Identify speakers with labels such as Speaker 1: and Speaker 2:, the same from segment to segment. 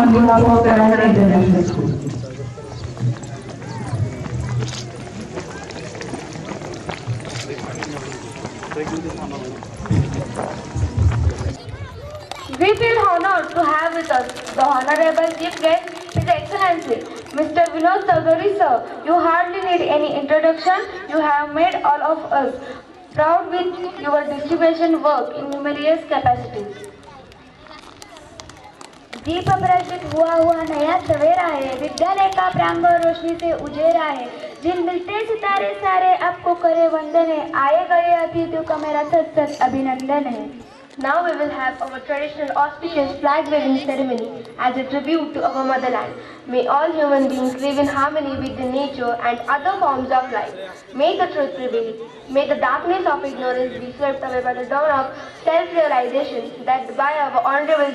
Speaker 1: on behalf of Canada International School.
Speaker 2: We feel honored to have with us the Honorable Chief Guest, His Excellency, Mr. Vinod Chaudhary sir. You hardly need any introduction. You have made all of us proud with your distinguished work in numerous capacities.
Speaker 3: दीप प्रज्वलित हुआ नया सवेरा है, विद्यालय का प्रांगण रोशनी से उजेरा है, जिन मिलते सितारे सारे आपको करे वंदन है, आए गए अतिथियों का मेरा सत सत अभिनंदन है.
Speaker 2: Now we will have our traditional auspicious flag waving ceremony as a tribute to our motherland. May all human beings live in harmony with the nature and other forms of life. May the truth prevail. May the darkness of ignorance be swept away by the dawn of self-realization that by our honorable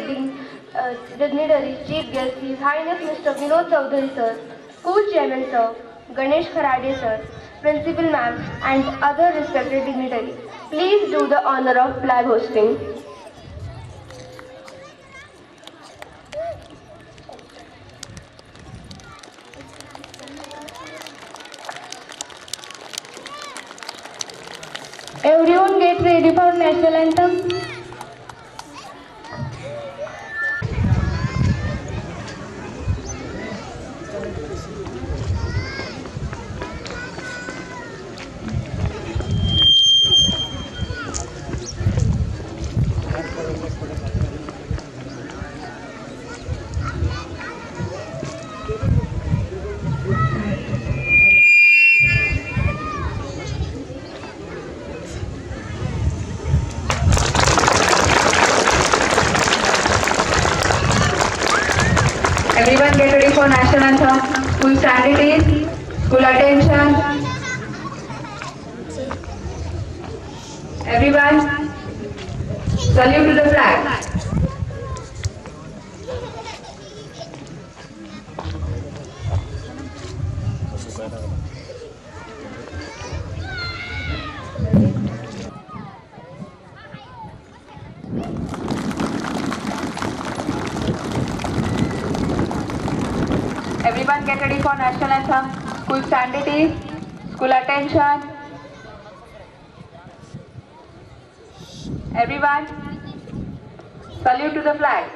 Speaker 2: dignitary Chief Guest, His Highness Mr. Vinod Chaudhary sir, School Chairman sir, Ganesh Kharade sir, Principal ma'am and other respected dignitaries. Please do the honor of flag hosting.
Speaker 3: Everyone get ready for national anthem.
Speaker 1: Everyone get ready for national anthem. School sanity, school attention. Everyone, salute to the flag. Everyone get ready for national anthem. School sanity, school attention. Everyone, salute to the flag.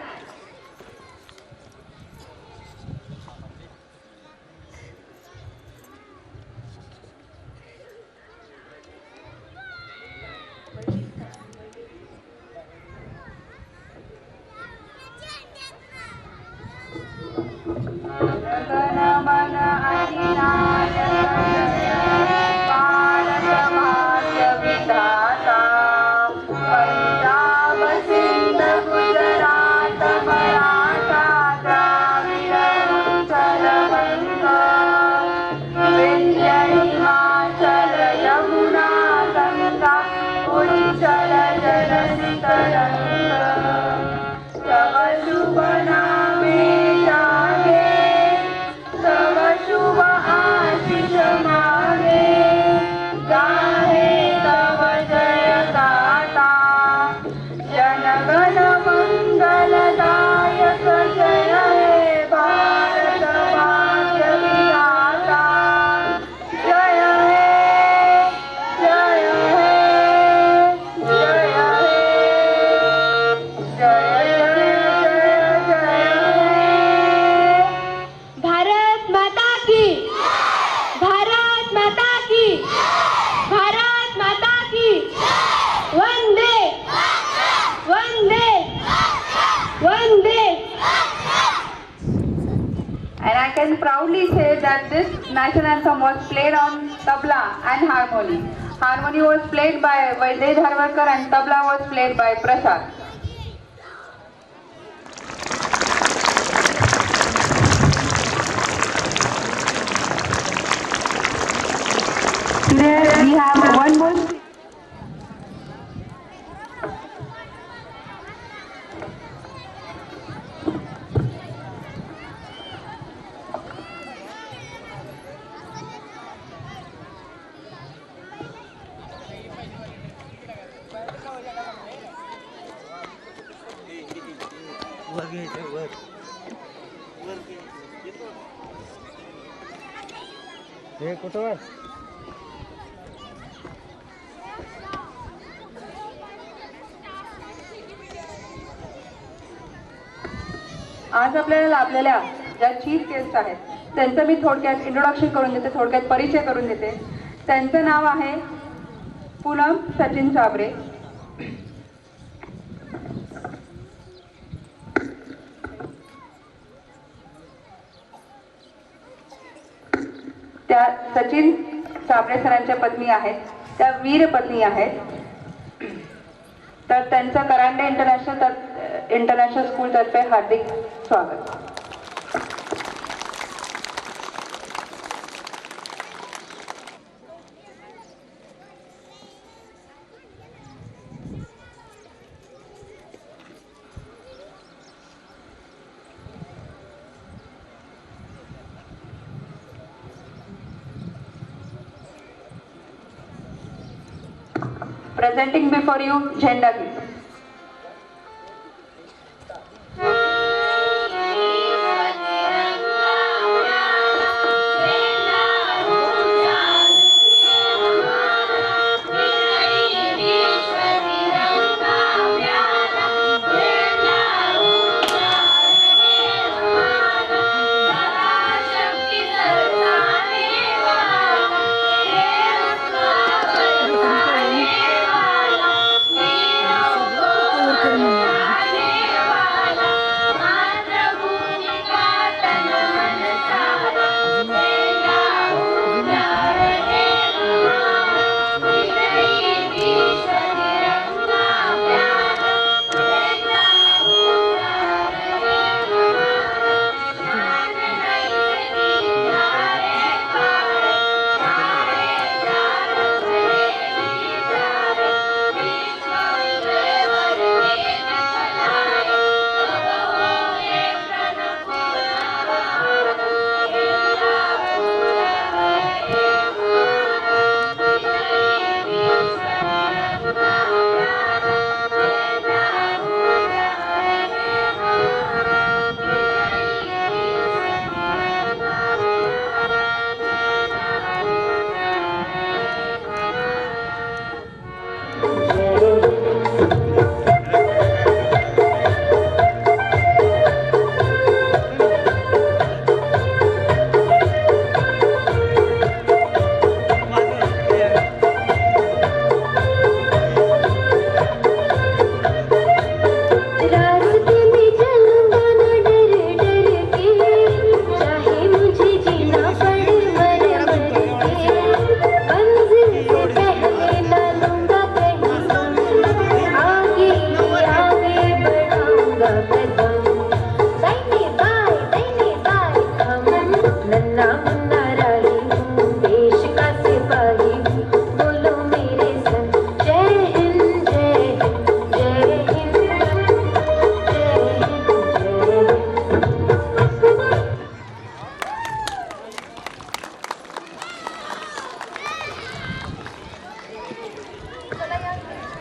Speaker 1: I can proudly say that this national anthem was played on tabla and harmony. Harmony was played by Vaidej Harwarkar and tabla was played by Prasad. Today we have one more. आज आपल्याला लाभलेल्या ज्या chief guest आहेत त्यांचं मी थोडक्यात introduction करून देते, थोडक्यात परिचय करून देते. त्यांचं नाव आहे पूनम सचिन साबरे. त्या सचिन साबरे सरांच्या पत्नी आहेत, त्या वीर पत्नी आहेत. तर त्यांचं करांडे इंटरनॅशनल स्कूल तर्फे हार्दिक स्वागत. Presenting before you Jhenda Git.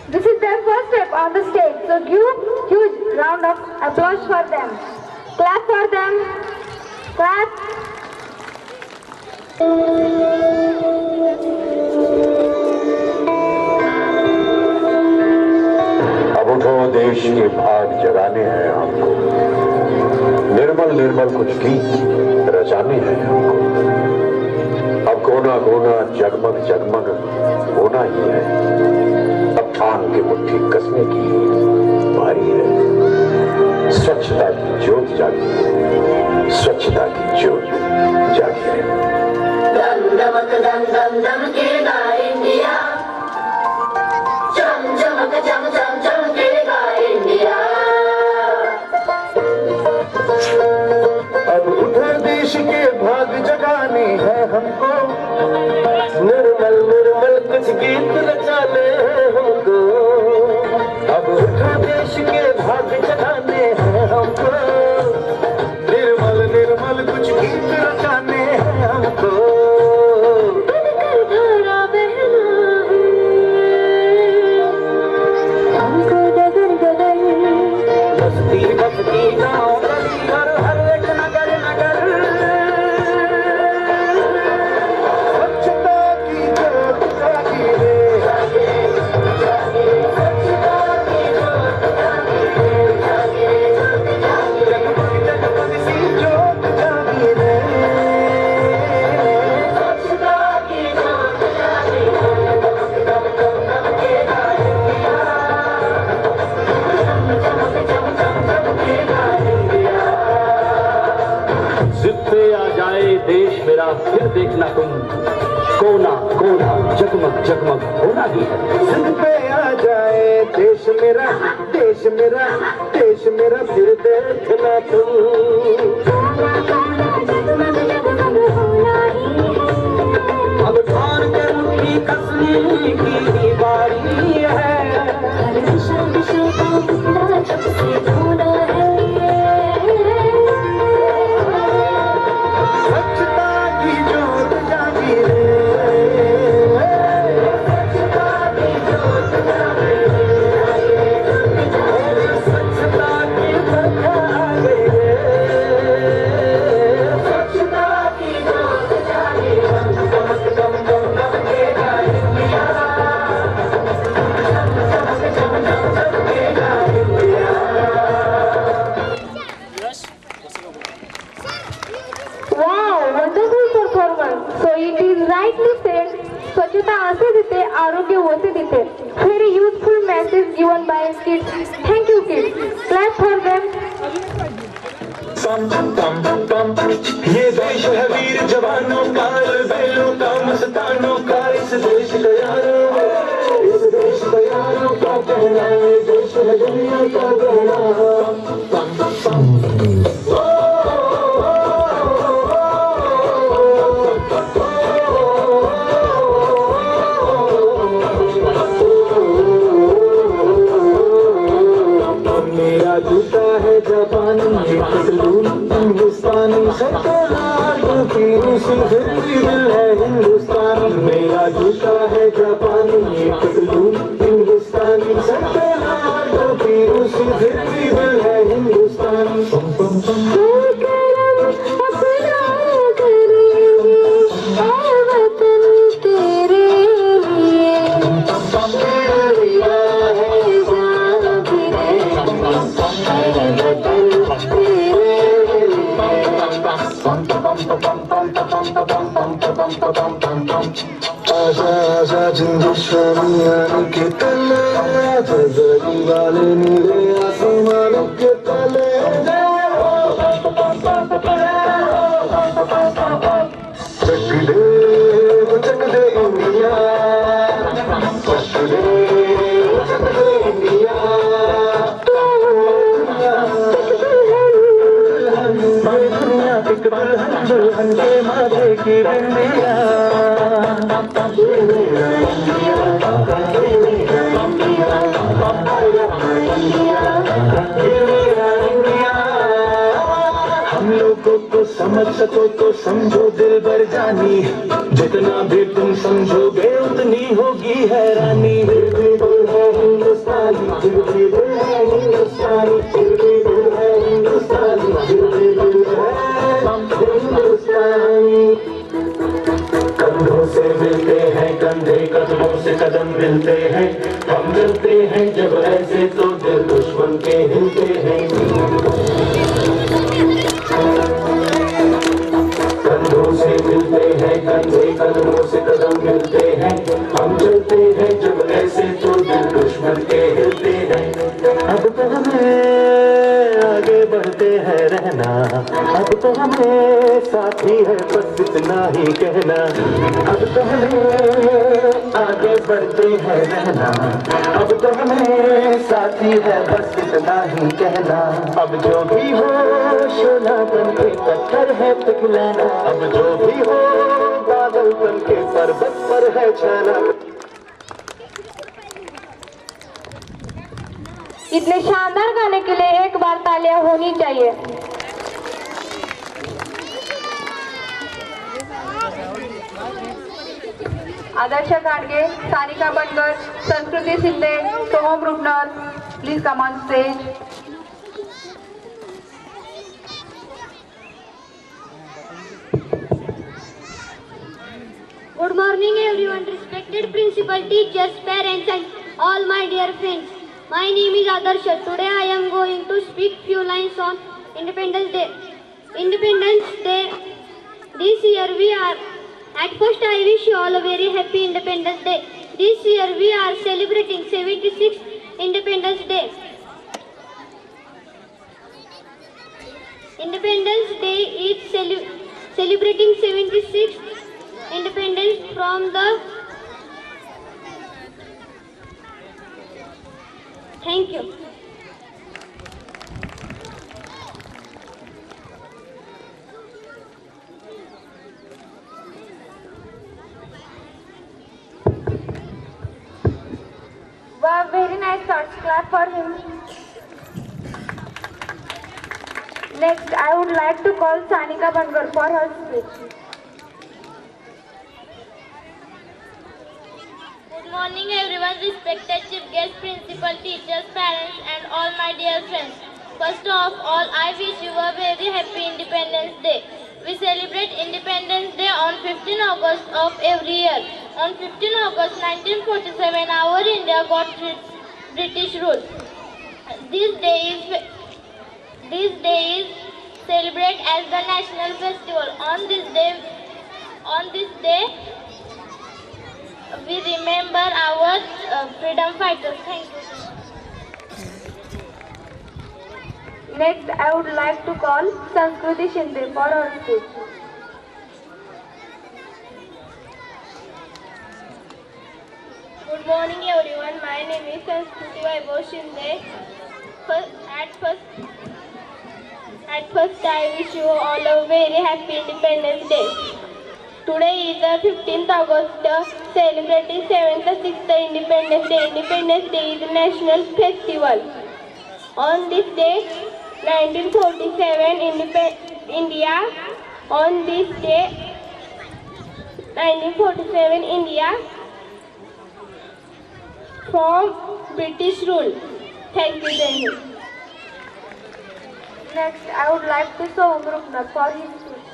Speaker 3: This is their first step on the stage, so give huge round of applause for them. Clap for them. Clap.
Speaker 4: अब उठो, देश के भाग जगाने हैं हमको, निर्मल निर्मल कुछ गीत रचाने हैं हमको. अब कोना कोना जगमग जगमग होना ही है. अब थाम के मुट्ठी कसने की बारी है. स्वच्छता की ज्योत जागी है, स्वच्छता की ज्योत जागी है.
Speaker 5: दम दमक दम दम दमकेगा इंडिया, चम चमक चम चम चमकेगा इंडिया.
Speaker 4: अब उठो, देश के भाग जगाने हैं हमको, निर्मल निर्मल कुछ गीत रचाने हैं हमको. अब उठो, देश के भाग जगाने हैं हमको, निर्मल निर्मल कुछ गीत रचाने हैं हमको.
Speaker 3: धारा बहना हमको डगर डगर.
Speaker 4: बस्ती बस्ती गाँव गली हर हर एक नगर
Speaker 6: जिद पे आ जाए देश मेरा फिर देखना तुम, कोना कोना जगमग जगमग होना ही है।
Speaker 7: जिद पे आ जाए देश मेरा, देश मेरा, देश मेरा फिर देखना तुम। अब ठान कर उठी कसने की बारी है। स्वच्छता की जोत जागी रे, स्वच्छता की जोत जागी रे, स्वच्छता की बरखा आ गई रे, स्वच्छता की जोत जागी रे, चमक दम दम दम के इंडिया, चमक दम दम दम के India.
Speaker 2: Wow, wonderful performance. So it is rightly said, स्वच्छता असे देते, आरोग्य वसे देते. Very useful message given by kids. Thank you kids. Clap for them.
Speaker 7: पम पम पम, ये देश है वीर जवानों का, बैलों का, मस्तानों का, इस देश का यारों, इस देश का यारों का कहना है, देश है दुनिया का कहना। पम पम मेरा जूता है जापानी, ये पतलून हिंदुस्तानी, सत्तर की रूसी फिर भी दिल है हिंदुस्तानी। मेरा जूता है जापानी, ये पतलून हिंदुस्तानी, सत्तर की रूसी फिर भी दिल है हिंदुस्तानी। पम पम पम आजा आजा जिंदगी स्वामी के तले, आजा गली वाले नीले आसमान के तले। चक दे इंडिया, चक दे इंडिया, दुनिया एक दुल्हन दुल्हन के माथे की बिंदिया। हम लोगों को समझ सको तो समझो दिल भर जानी, जितना भी तुम समझोगे उतनी होगी हैरानी। फिर भी दिल है हिंदुस्तानी, फिर भी दिल है हिंदुस्तानी, फिर भी दिल है हिंदुस्तानी, फिर भी दिल है हिंदुस्तानी। कंधों से मिलते हैं कंधे, कदमों से कदम मिलते हैं, हम मिलते हैं जब ऐसे तो दिल दुश्मन के हिलते हैं। कंधों से मिलते हैं कंधे, कदमों से कदम मिलते हैं, हम चलते हैं जब ऐसे तो दिल दुश्मन के हिलते हैं। अब तो हमें आगे बढ़ते हैं रहना, अब तो हमें साथी है बस इतना ही कहना। अब तो हमें आगे बढ़ते हैं रहना, अब तो हमें साथी है बस इतना ही कहना। अब जो भी हो सोना बन के पत्थर है पिघलाना, अब जो भी हो बादल बन के पर्वत पर है छाना।
Speaker 2: इतने शानदार गाने के लिए एक बार तालियां होनी चाहिए।
Speaker 1: आदर्श खांडगे, सानिका बनकर, संस्कृती Shinde, Soham Rupnar, please come on stage.
Speaker 8: Good morning everyone, respected principal, teachers, parents and all my dear friends. My name is Adarsh. Today I am going to speak few lines on Independence Day. Independence Day this year we are, at first I wish you all a very happy Independence Day. This year we are celebrating 76th Independence Day. Independence Day is celebrating 76th independence from the. Thank you.
Speaker 3: Wow, very nice thoughts. Clap for him. Next, I would like to call Sanika Bangar for her speech.
Speaker 8: Good morning everyone, respected chief guest, principal, teachers, parents and all my dear friends. First of all, I wish you a very happy Independence Day. We celebrate Independence Day on 15 August of every year. On 15 August 1947, our India got British rule. This day is celebrated as the national festival. On this day, we remember our freedom fighters. Thank you.
Speaker 3: Next, I would like to call Sanskriti Shinde for her speech.
Speaker 2: Good morning everyone, my name is Sanskriti Vaibhav Shinde. At first I wish you all a very happy Independence Day. Today is the 15th August, celebrating 76th Independence Day. Independence Day is a national festival. On this day, 1947, India from British rule. Thank you, Jai Hind.
Speaker 3: Next, I would like to Soham Rupnath for his speech.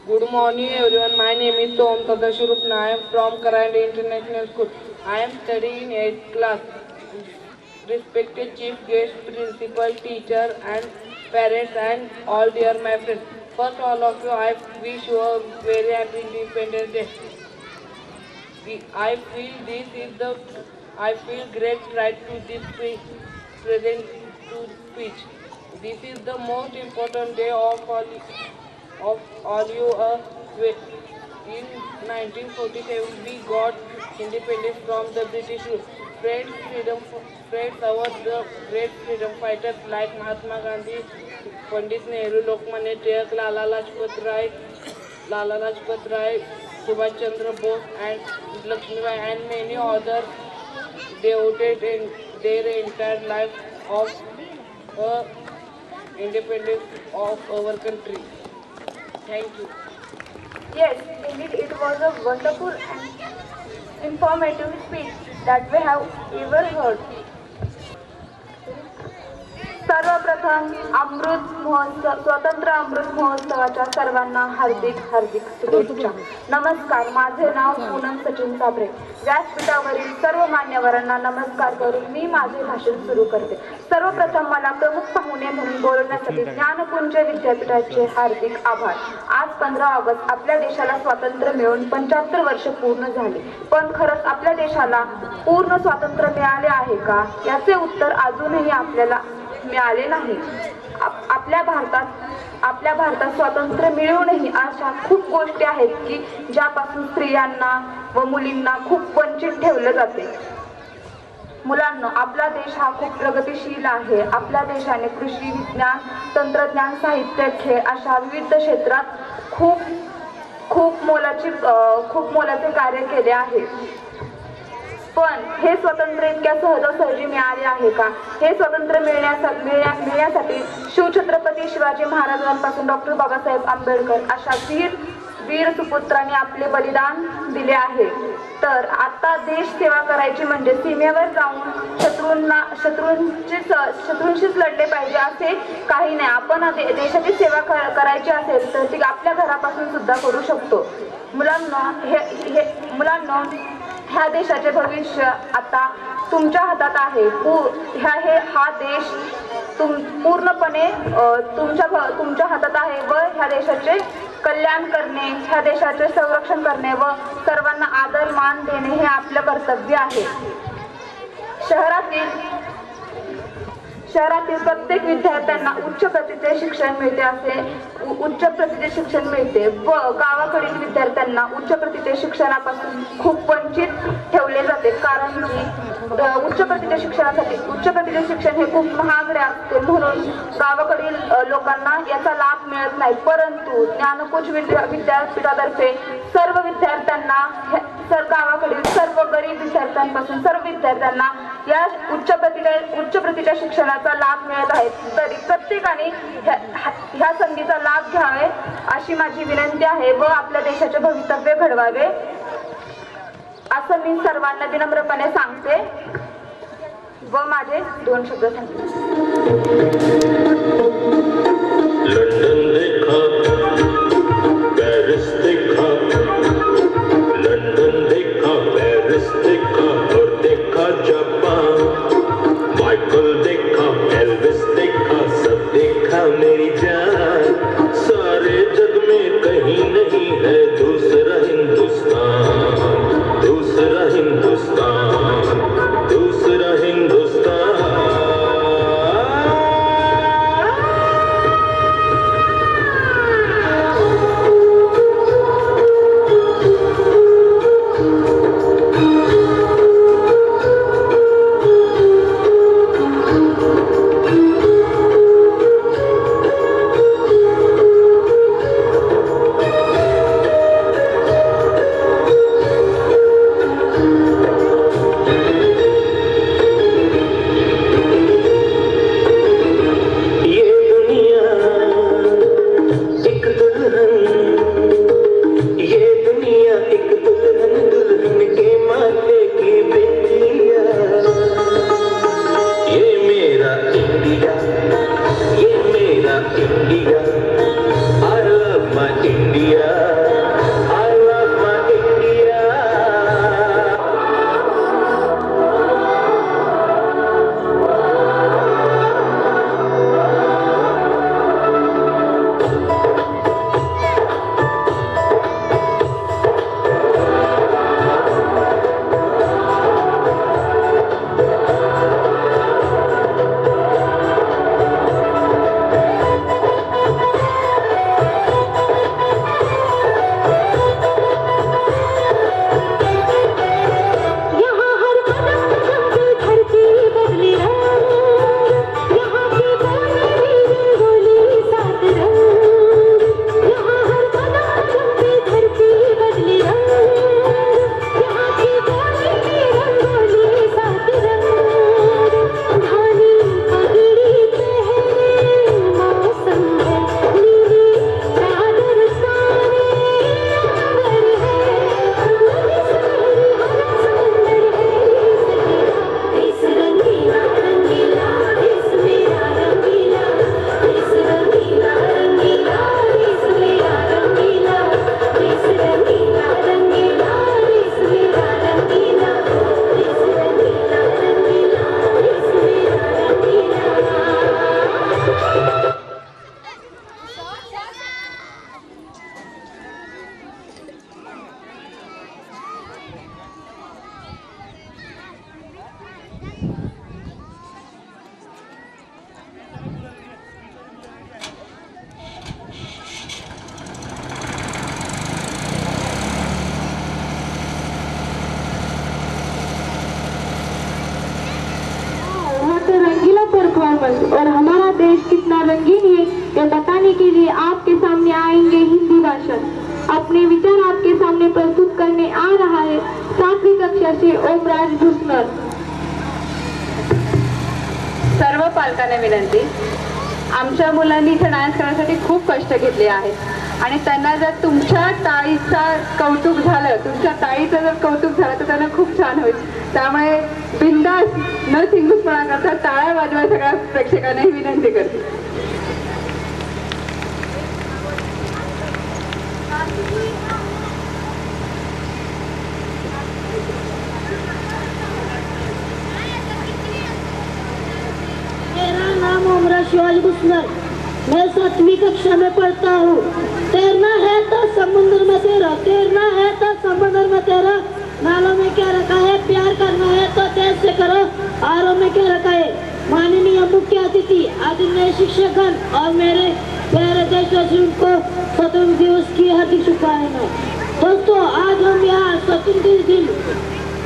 Speaker 9: Good morning everyone, my name is Soham Sadashiv Rupnath. I am from Karande International School. I am studying in 8th class. Respected chief guest, principal, teacher and parents and all dear my friends. First all of you, I wish you a very happy Independence Day. I feel great pride to this present to speech. This is the most important day of all you. In 1947, we got independence from the British rule. Friends, the great freedom fighters like Mahatma Gandhi, Pandit Nehru, Lokmanya Tilak, Lala Lajpat Rai, Subhash Chandra Bose and Lakshmibai and many others devoted in their entire life of independence of our country. Thank you.
Speaker 3: Yes, indeed it was a wonderful and informative speech that we have ever heard. सर्वप्रथम स्वतंत्र अमृत महोत्सवाच्या सर्वांना हार्दिक शुभेच्छा. नमस्कार, माझे नाव पूनम सचिन साबरे. व्यासपीठावरील सर्व मान्यवरांना नमस्कार करून मी माझे भाषण सुरू करते. सर्वप्रथम मला प्रमुख पाहुणे म्हणून बोलवण्यासाठी ज्ञानपुंज विद्यापीठाचे हार्दिक आभार. आज 15 ऑगस्ट आपल्या देशाला स्वातंत्र्य मिळून 75 वर्ष पूर्ण झाली. पण खरंच आपल्या देशाला पूर्ण स्वातंत्र्य मिळाले आहे का, याचे उत्तर अजूनही आपल्याला मिळाले नाही. आपल्या भारतात स्वातंत्र्य मिळूनही अशा खूप गोष्टी आहेत की ज्यापासून स्त्रियांना व मुलींना खूप वंचित ठेवले जाते. मुलांना, आपला देश हा खूप प्रगतिशील आहे. आपल्या देशाने कृषी, विज्ञान, तंत्रज्ञान, साहित्य, खेळ अशा विविध क्षेत्रात खूप मोलाचे कार्य केले आहे. पण हे स्वातंत्र्य इतक्या सहजासहजी मिळाले आहे का? हे स्वातंत्र्य मिळण्यासाठी शिवछत्रपती शिवाजी महाराजांपासून डॉक्टर बाबासाहेब आंबेडकर अशा वीर सुपुत्रांनी आपले बलिदान दिले आहे. तर आता देश सेवा करायची म्हणजे सीमेवर जाऊन शत्रूंशीच लढले पाहिजे असे काही नाही. आपण देशाची सेवा करायची असेल तर ती आपल्या घरापासून सुद्धा करू शकतो. मुलांना ह्या देशाचे भविष्य आता तुमच्या हातात आहे. हा देश पूर्णपणे तुमच्या हातात आहे व ह्या देशाचे कल्याण करणे, ह्या देशाचे संरक्षण करणे व सर्वांना आदर मान देणे हे आपलं कर्तव्य आहे.
Speaker 1: शहरातील प्रत्येक विद्यार्थ्यांना उच्च प्रतीचे शिक्षण मिळते व गावाकडील विद्यार्थ्यांना उच्च प्रतीचे शिक्षणापासून खूप वंचित ठेवले जाते, कारण की उच्च प्रतीच्या शिक्षण हे खूप महागडे असते, म्हणून गावाकडील लोकांना याचा लाभ मिळत नाही. परंतु ज्ञानकोश विद्यापीठातर्फे सर्व विद्यार्थ्यांना गावाकडील सर्व गरीब विद्यार्थ्यांपासून सर्व विद्यार्थ्यांना या उच्च प्रतीच्या शिक्षणाचा लाभ मिळत आहे. तरी प्रत्येकाने ह्या संधीचा लाभ घ्यावे अशी माझी विनंती आहे व आपल्या देशाचे भवितव्य घडवावे असं मी सर्वांना विनम्रपणे सांगते व माझे 2 शब्द सांगते.
Speaker 7: लंदन देखा, पेरिस देखा, लंदन देखा, पेरिस देखा और देखा जापान, माइकल देखा, एल्विस देखा, सब देखा मेरी जान, सारे जग में कहीं नहीं है दूसरा हिंदुस्तान, दूसरा हिंदुस्तान, दूसरा हिंदुस्तान.
Speaker 2: और हमारा देश कितना रंगीन है ये बताने के लिए आपके सामने आएंगे हिंदी भाषण. अपने विचार आपके सामने प्रस्तुत करने आ रहा है 7वी कक्षा से ओमराज भुसनर.
Speaker 1: सर्व पालकांना विनंती, आमच्या मुलांनी इथे डान्स करण्यासाठी खूप कष्ट घेतले आहेत आणि त्यांना जर तुमच्या टाळीचं कौतुक झालं तर त्यांना खूप छान होईल. त्यामुळे बिंदास न सिंगूसपणा करता टाळ्या वाजवायला सगळ्या प्रेक्षकांनाही विनंती करते.
Speaker 8: मेरा नाम ओमराज शिवाजी भुसनर, मैं 7वीं कक्षा में पढ़ता हूँ. तैरना है तो समुद्र में तैरो, तैरना है तो समुद्र में तैरो. नालों में क्या रखा है, प्यार करना है तो तेज से करो.
Speaker 10: आरोप में क्या रखा है। माननीय मुख्य अतिथि, आदरणीय शिक्षकगण और मेरे प्यारे देशवासियों को स्वतंत्रता दिवस की हार्दिक शुभकामनाएं। दोस्तों, आज हम यहाँ स्वतंत्रता दिन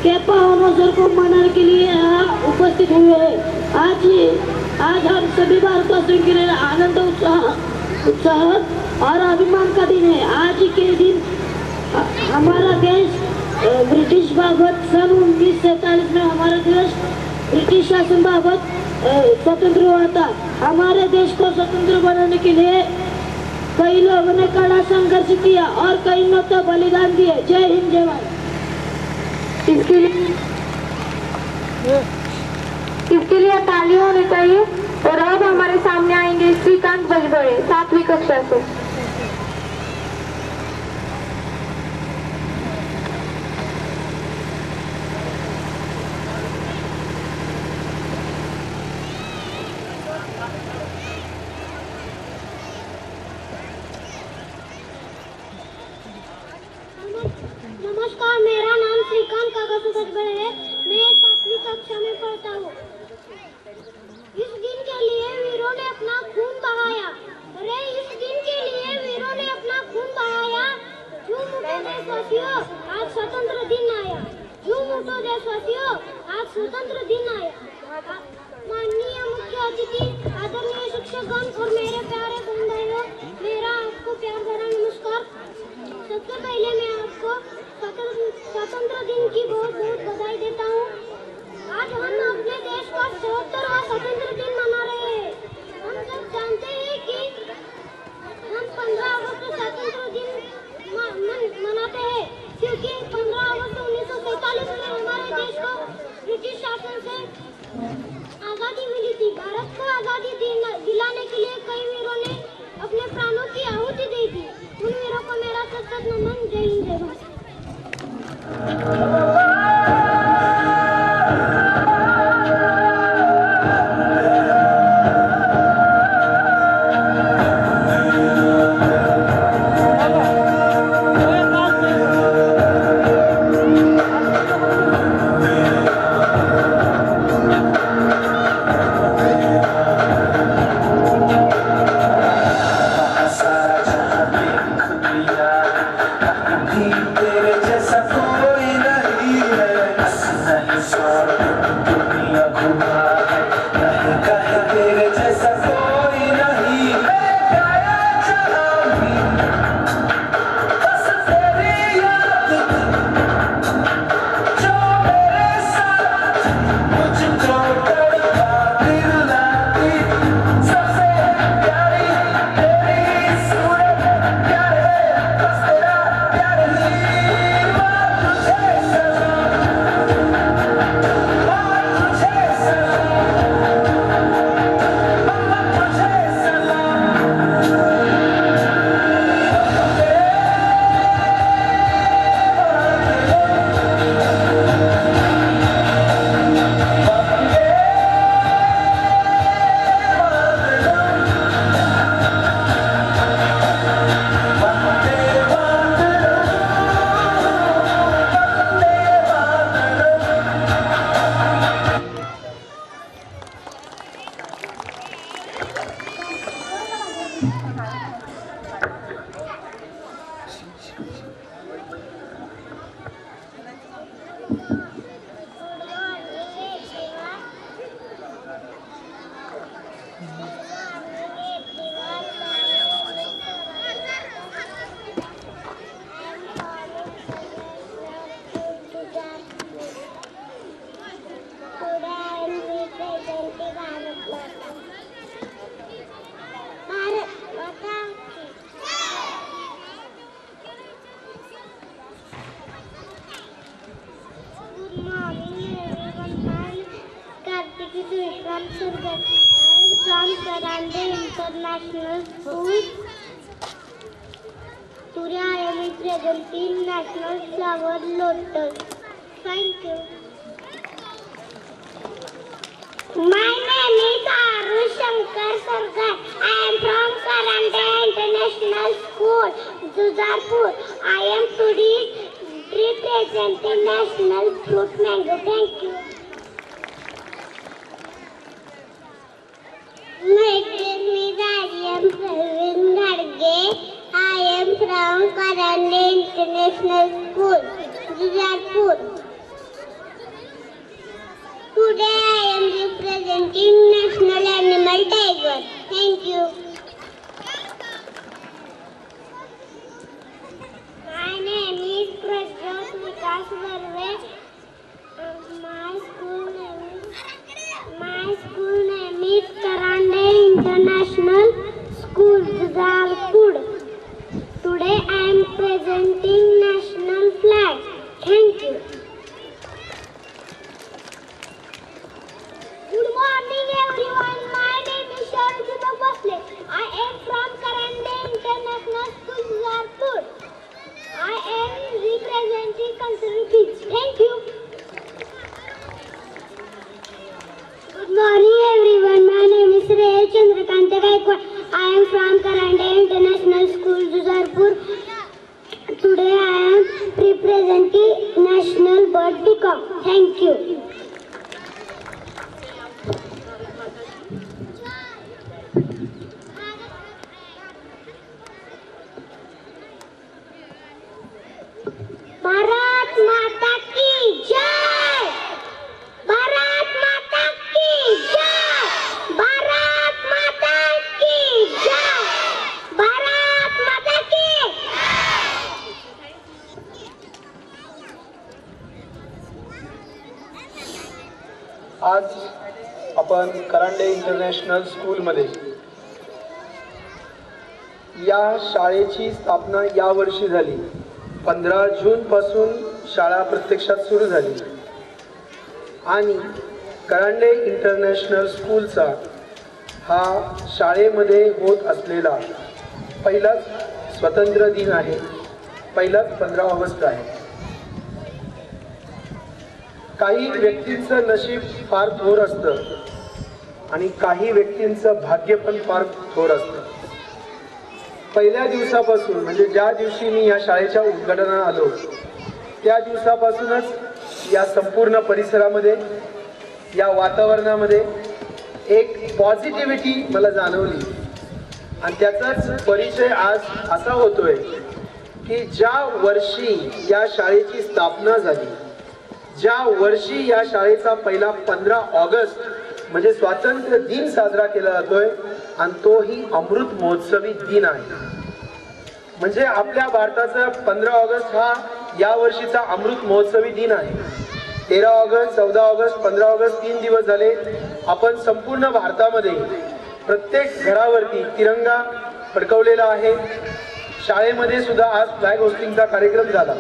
Speaker 10: के पावन अवसर को मनाने के लिए यहाँ उपस्थित हुए हैं। आज हम सभी भारतवासियों के लिए आनंद, उत्साह और अभिमान का दिन है। आज के दिन हमारा देश ब्रिटिश बाबत सन 1947 में हमारा देश ब्रिटिश शासन बाबत स्वतंत्र हुआ था। हमारे देश को स्वतंत्र बनाने के लिए कई लोगों ने कड़ा संघर्ष किया और कई ने तो बलिदान दिए। जय हिंद, जय भारत।
Speaker 2: इसके लिए ताली होनी चाहिए। और अब हमारे सामने आएंगे श्रीकांत बजबड़े 7वीं कक्षा से।
Speaker 8: नमस्कार, मेरा नाम श्रीकांत बजबड़े है। मैं 7वीं कक्षा में पढ़ता हूँ। इस दिन के लिए वीरों ने अपना खून बहाया। अरे इस दिन के लिए वीरों ने अपना खून बहाया। झूम उठो देशवासियों, आज स्वतंत्र दिन आया। झूम उठो देशवासियों, आज स्वतंत्र दिन आया। माननीय मुख्य अतिथि, आदरणीय शिक्षकगण और मेरे प्यारे बहन भाइयों, मेरा आपको प्यार भरा नमस्कार। सबसे पहले मैं आपको स्वतंत्र दिन की बहुत बहुत बधाई देता हूँ। आज हम अपने देश का 74वां स्वतंत्र दिन मना रहे हैं। हम सब जानते हैं कि हम 15 अगस्त स्वतंत्र दिन मनाते हैं, क्योंकि 15 अगस्त 1947 में हमारे देश को ब्रिटिश शासन से आज़ादी मिली थी। भारत को आज़ादी दिलाने के लिए कई वीरों ने अपने प्राणों की आहुति दी थी। उन वीरों को मेरा सशक्त नमन। जय हिंद, जय Bharat. From Sarande International School. Today I am presenting National Flower Lotus. Thank you. My name is Arush Shankar Sarkar. I am from Sarande International School, Juzarpur. I am today representing National Fruit Mango. Thank you. from Karande International School, Jajpur. Today I am representing National Animal Tiger. Thank you. My name is Prajot Vikas Barve. My school name is Karande International School, Jajpur. Today I am presenting national flag. Thank you. Good morning everyone. My name is Sharjita Bosle. I am from Karande International School, Jajpur. I am representing cultural kids. Thank you. Good morning everyone. My name is Raya Chandrakanta Gaikwad. I am from Karande International School, Jajpur. Today I am representing National Bird Peacock. Thank you. Bharat माता की जय! भारत माता की जय! भारत माता की जय! भारत माता की
Speaker 11: आज आपण करांडे इंटरनॅशनल स्कूलमध्ये या शाळेची स्थापना यावर्षी झाली. 15 जून पासून शाळा प्रत्यक्षात सुरू झाली आणि करांडे इंटरनॅशनल स्कूलचा हा शाळेमध्ये होत असलेला पहिलाच स्वातंत्र्य दिन आहे. पहिलाच 15 ऑगस्ट आहे. काही व्यक्तींचं नशीब फार थोर असतं आणि काही व्यक्तींचं भाग्य पण फार थोर असतं. पहिल्या दिवसापासून म्हणजे ज्या दिवशी मी या शाळेच्या उद्घाटनाला आलो त्या दिवसापासूनच या संपूर्ण परिसरामध्ये या वातावरणामध्ये एक पॉझिटिव्हिटी मला जाणवली आणि त्याचाच परिचय आज असा होतोय की ज्या वर्षी या शाळेची स्थापना झाली, ज्या वर्षी या शाळेचा पहिला 15 ऑगस्ट म्हणजे स्वातंत्र्य दिन साजरा केला जातोय आणि तोही अमृत महोत्सवी दिन आहे. म्हणजे आपल्या भारताचा 15 ऑगस्ट हा या वर्षीचा अमृत महोत्सवी दिन आहे. 13 ऑगस्ट 14 ऑगस्ट 15 ऑगस्ट 3 दिवस झाले आपण संपूर्ण भारतामध्ये प्रत्येक घरावरती तिरंगा फडकवलेला आहे. शाळेमध्ये सुद्धा आज फ्लॅग होस्टिंगचा कार्यक्रम झाला.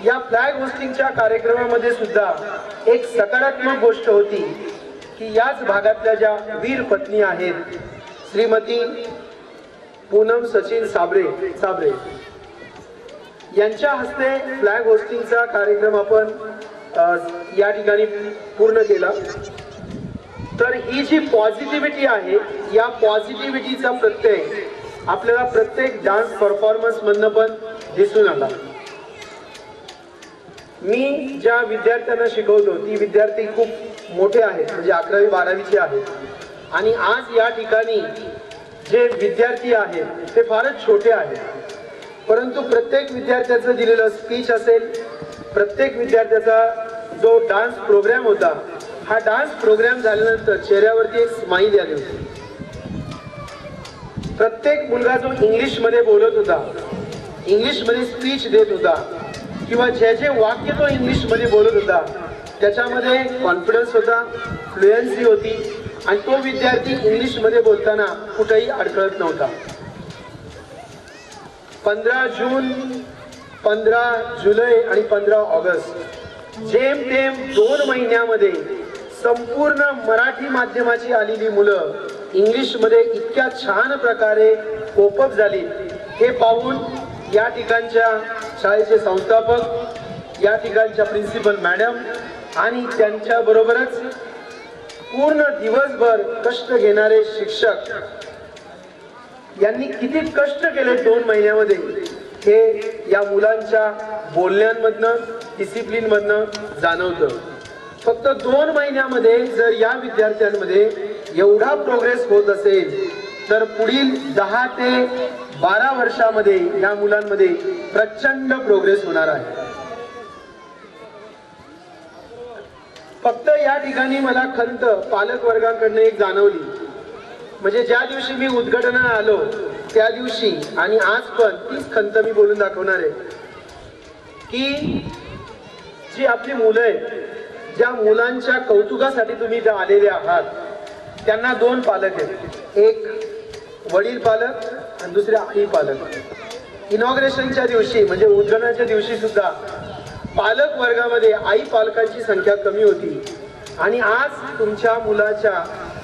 Speaker 11: या फ्लॅग होस्टिंगच्या कार्यक्रमामध्ये सुद्धा एक सकारात्मक गोष्ट होती की याच भागातल्या ज्या वीर पत्नी आहेत श्रीमती पूनम सचिन साबरे यांच्या हस्ते फ्लॅग होस्टिंगचा कार्यक्रम आपण या ठिकाणी पूर्ण केला. तर ही जी पॉझिटिव्हिटी आहे या पॉझिटिव्हिटीचा प्रत्यय आपल्याला प्रत्येक डान्स परफॉर्मन्स मधनं पण दिसून आला. मी ज्या विद्यार्थ्यांना शिकवतो ती विद्यार्थी खूप मोठे आहेत म्हणजे 11वी 12वीचे आहेत आणि आज या ठिकाणी जे विद्यार्थी आहेत ते फारच छोटे आहेत. परंतु प्रत्येक विद्यार्थ्याचं दिलेलं स्पीच असेल, प्रत्येक विद्यार्थ्याचा जो डान्स प्रोग्राम होता हा डान्स प्रोग्राम झाल्यानंतर चेहऱ्यावरती एक स्माईल आली होती. प्रत्येक मुलगा जो इंग्लिशमध्ये बोलत होता, इंग्लिशमध्ये स्पीच देत होता किंवा जे जे वाक्य तो इंग्लिशमध्ये बोलत होता त्याच्यामध्ये कॉन्फिडन्स होता, फ्लुएन्सी होती आणि तो विद्यार्थी इंग्लिशमध्ये बोलताना कुठेही अडखळत नव्हता. 15 जून 15 जुलै आणि 15 ऑगस्ट जेमतेम 2 महिन्यामध्ये संपूर्ण मराठी माध्यमाची आलेली मुलं इंग्लिशमध्ये इतक्या छान प्रकारे कोपअप झाली हे पाहून या ठिकाणच्या शाळेचे संस्थापक, या ठिकाणच्या प्रिन्सिपल मॅडम आणि त्यांच्या बरोबरच पूर्ण दिवसभर कष्ट घेणारे शिक्षक यांनी किती कष्ट केले 2 महिन्यामध्ये हे या मुलांच्या बोलण्यांमधनं डिसिप्लिन मधनं जाणवतं. फक्त 2 महिन्यामध्ये जर या विद्यार्थ्यांमध्ये एवढा प्रोग्रेस होत असेल तर पुढील 10 ते 12 वर्षामध्ये या मुलांमध्ये प्रचंड प्रोग्रेस होणार आहे. फक्त या ठिकाणी मला खंत पालक वर्गाकडनं एक जाणवली, म्हणजे ज्या दिवशी मी उद्घाटनाला आलो त्या दिवशी आणि आज पण तीच खंत मी बोलून दाखवणार आहे की जी आपली मुलं आहेत, ज्या मुलांच्या कौतुकासाठी तुम्ही इथे आलेले आहात, त्यांना 2 पालक आहेत, एक वडील पालक आणि दुसरे आई पालक. इनॉग्रेशनच्या दिवशी म्हणजे उद्घाटनाच्या दिवशी सुद्धा पालक वर्गामध्ये आई पालकांची संख्या कमी होती आणि आज तुमच्या मुलाच्या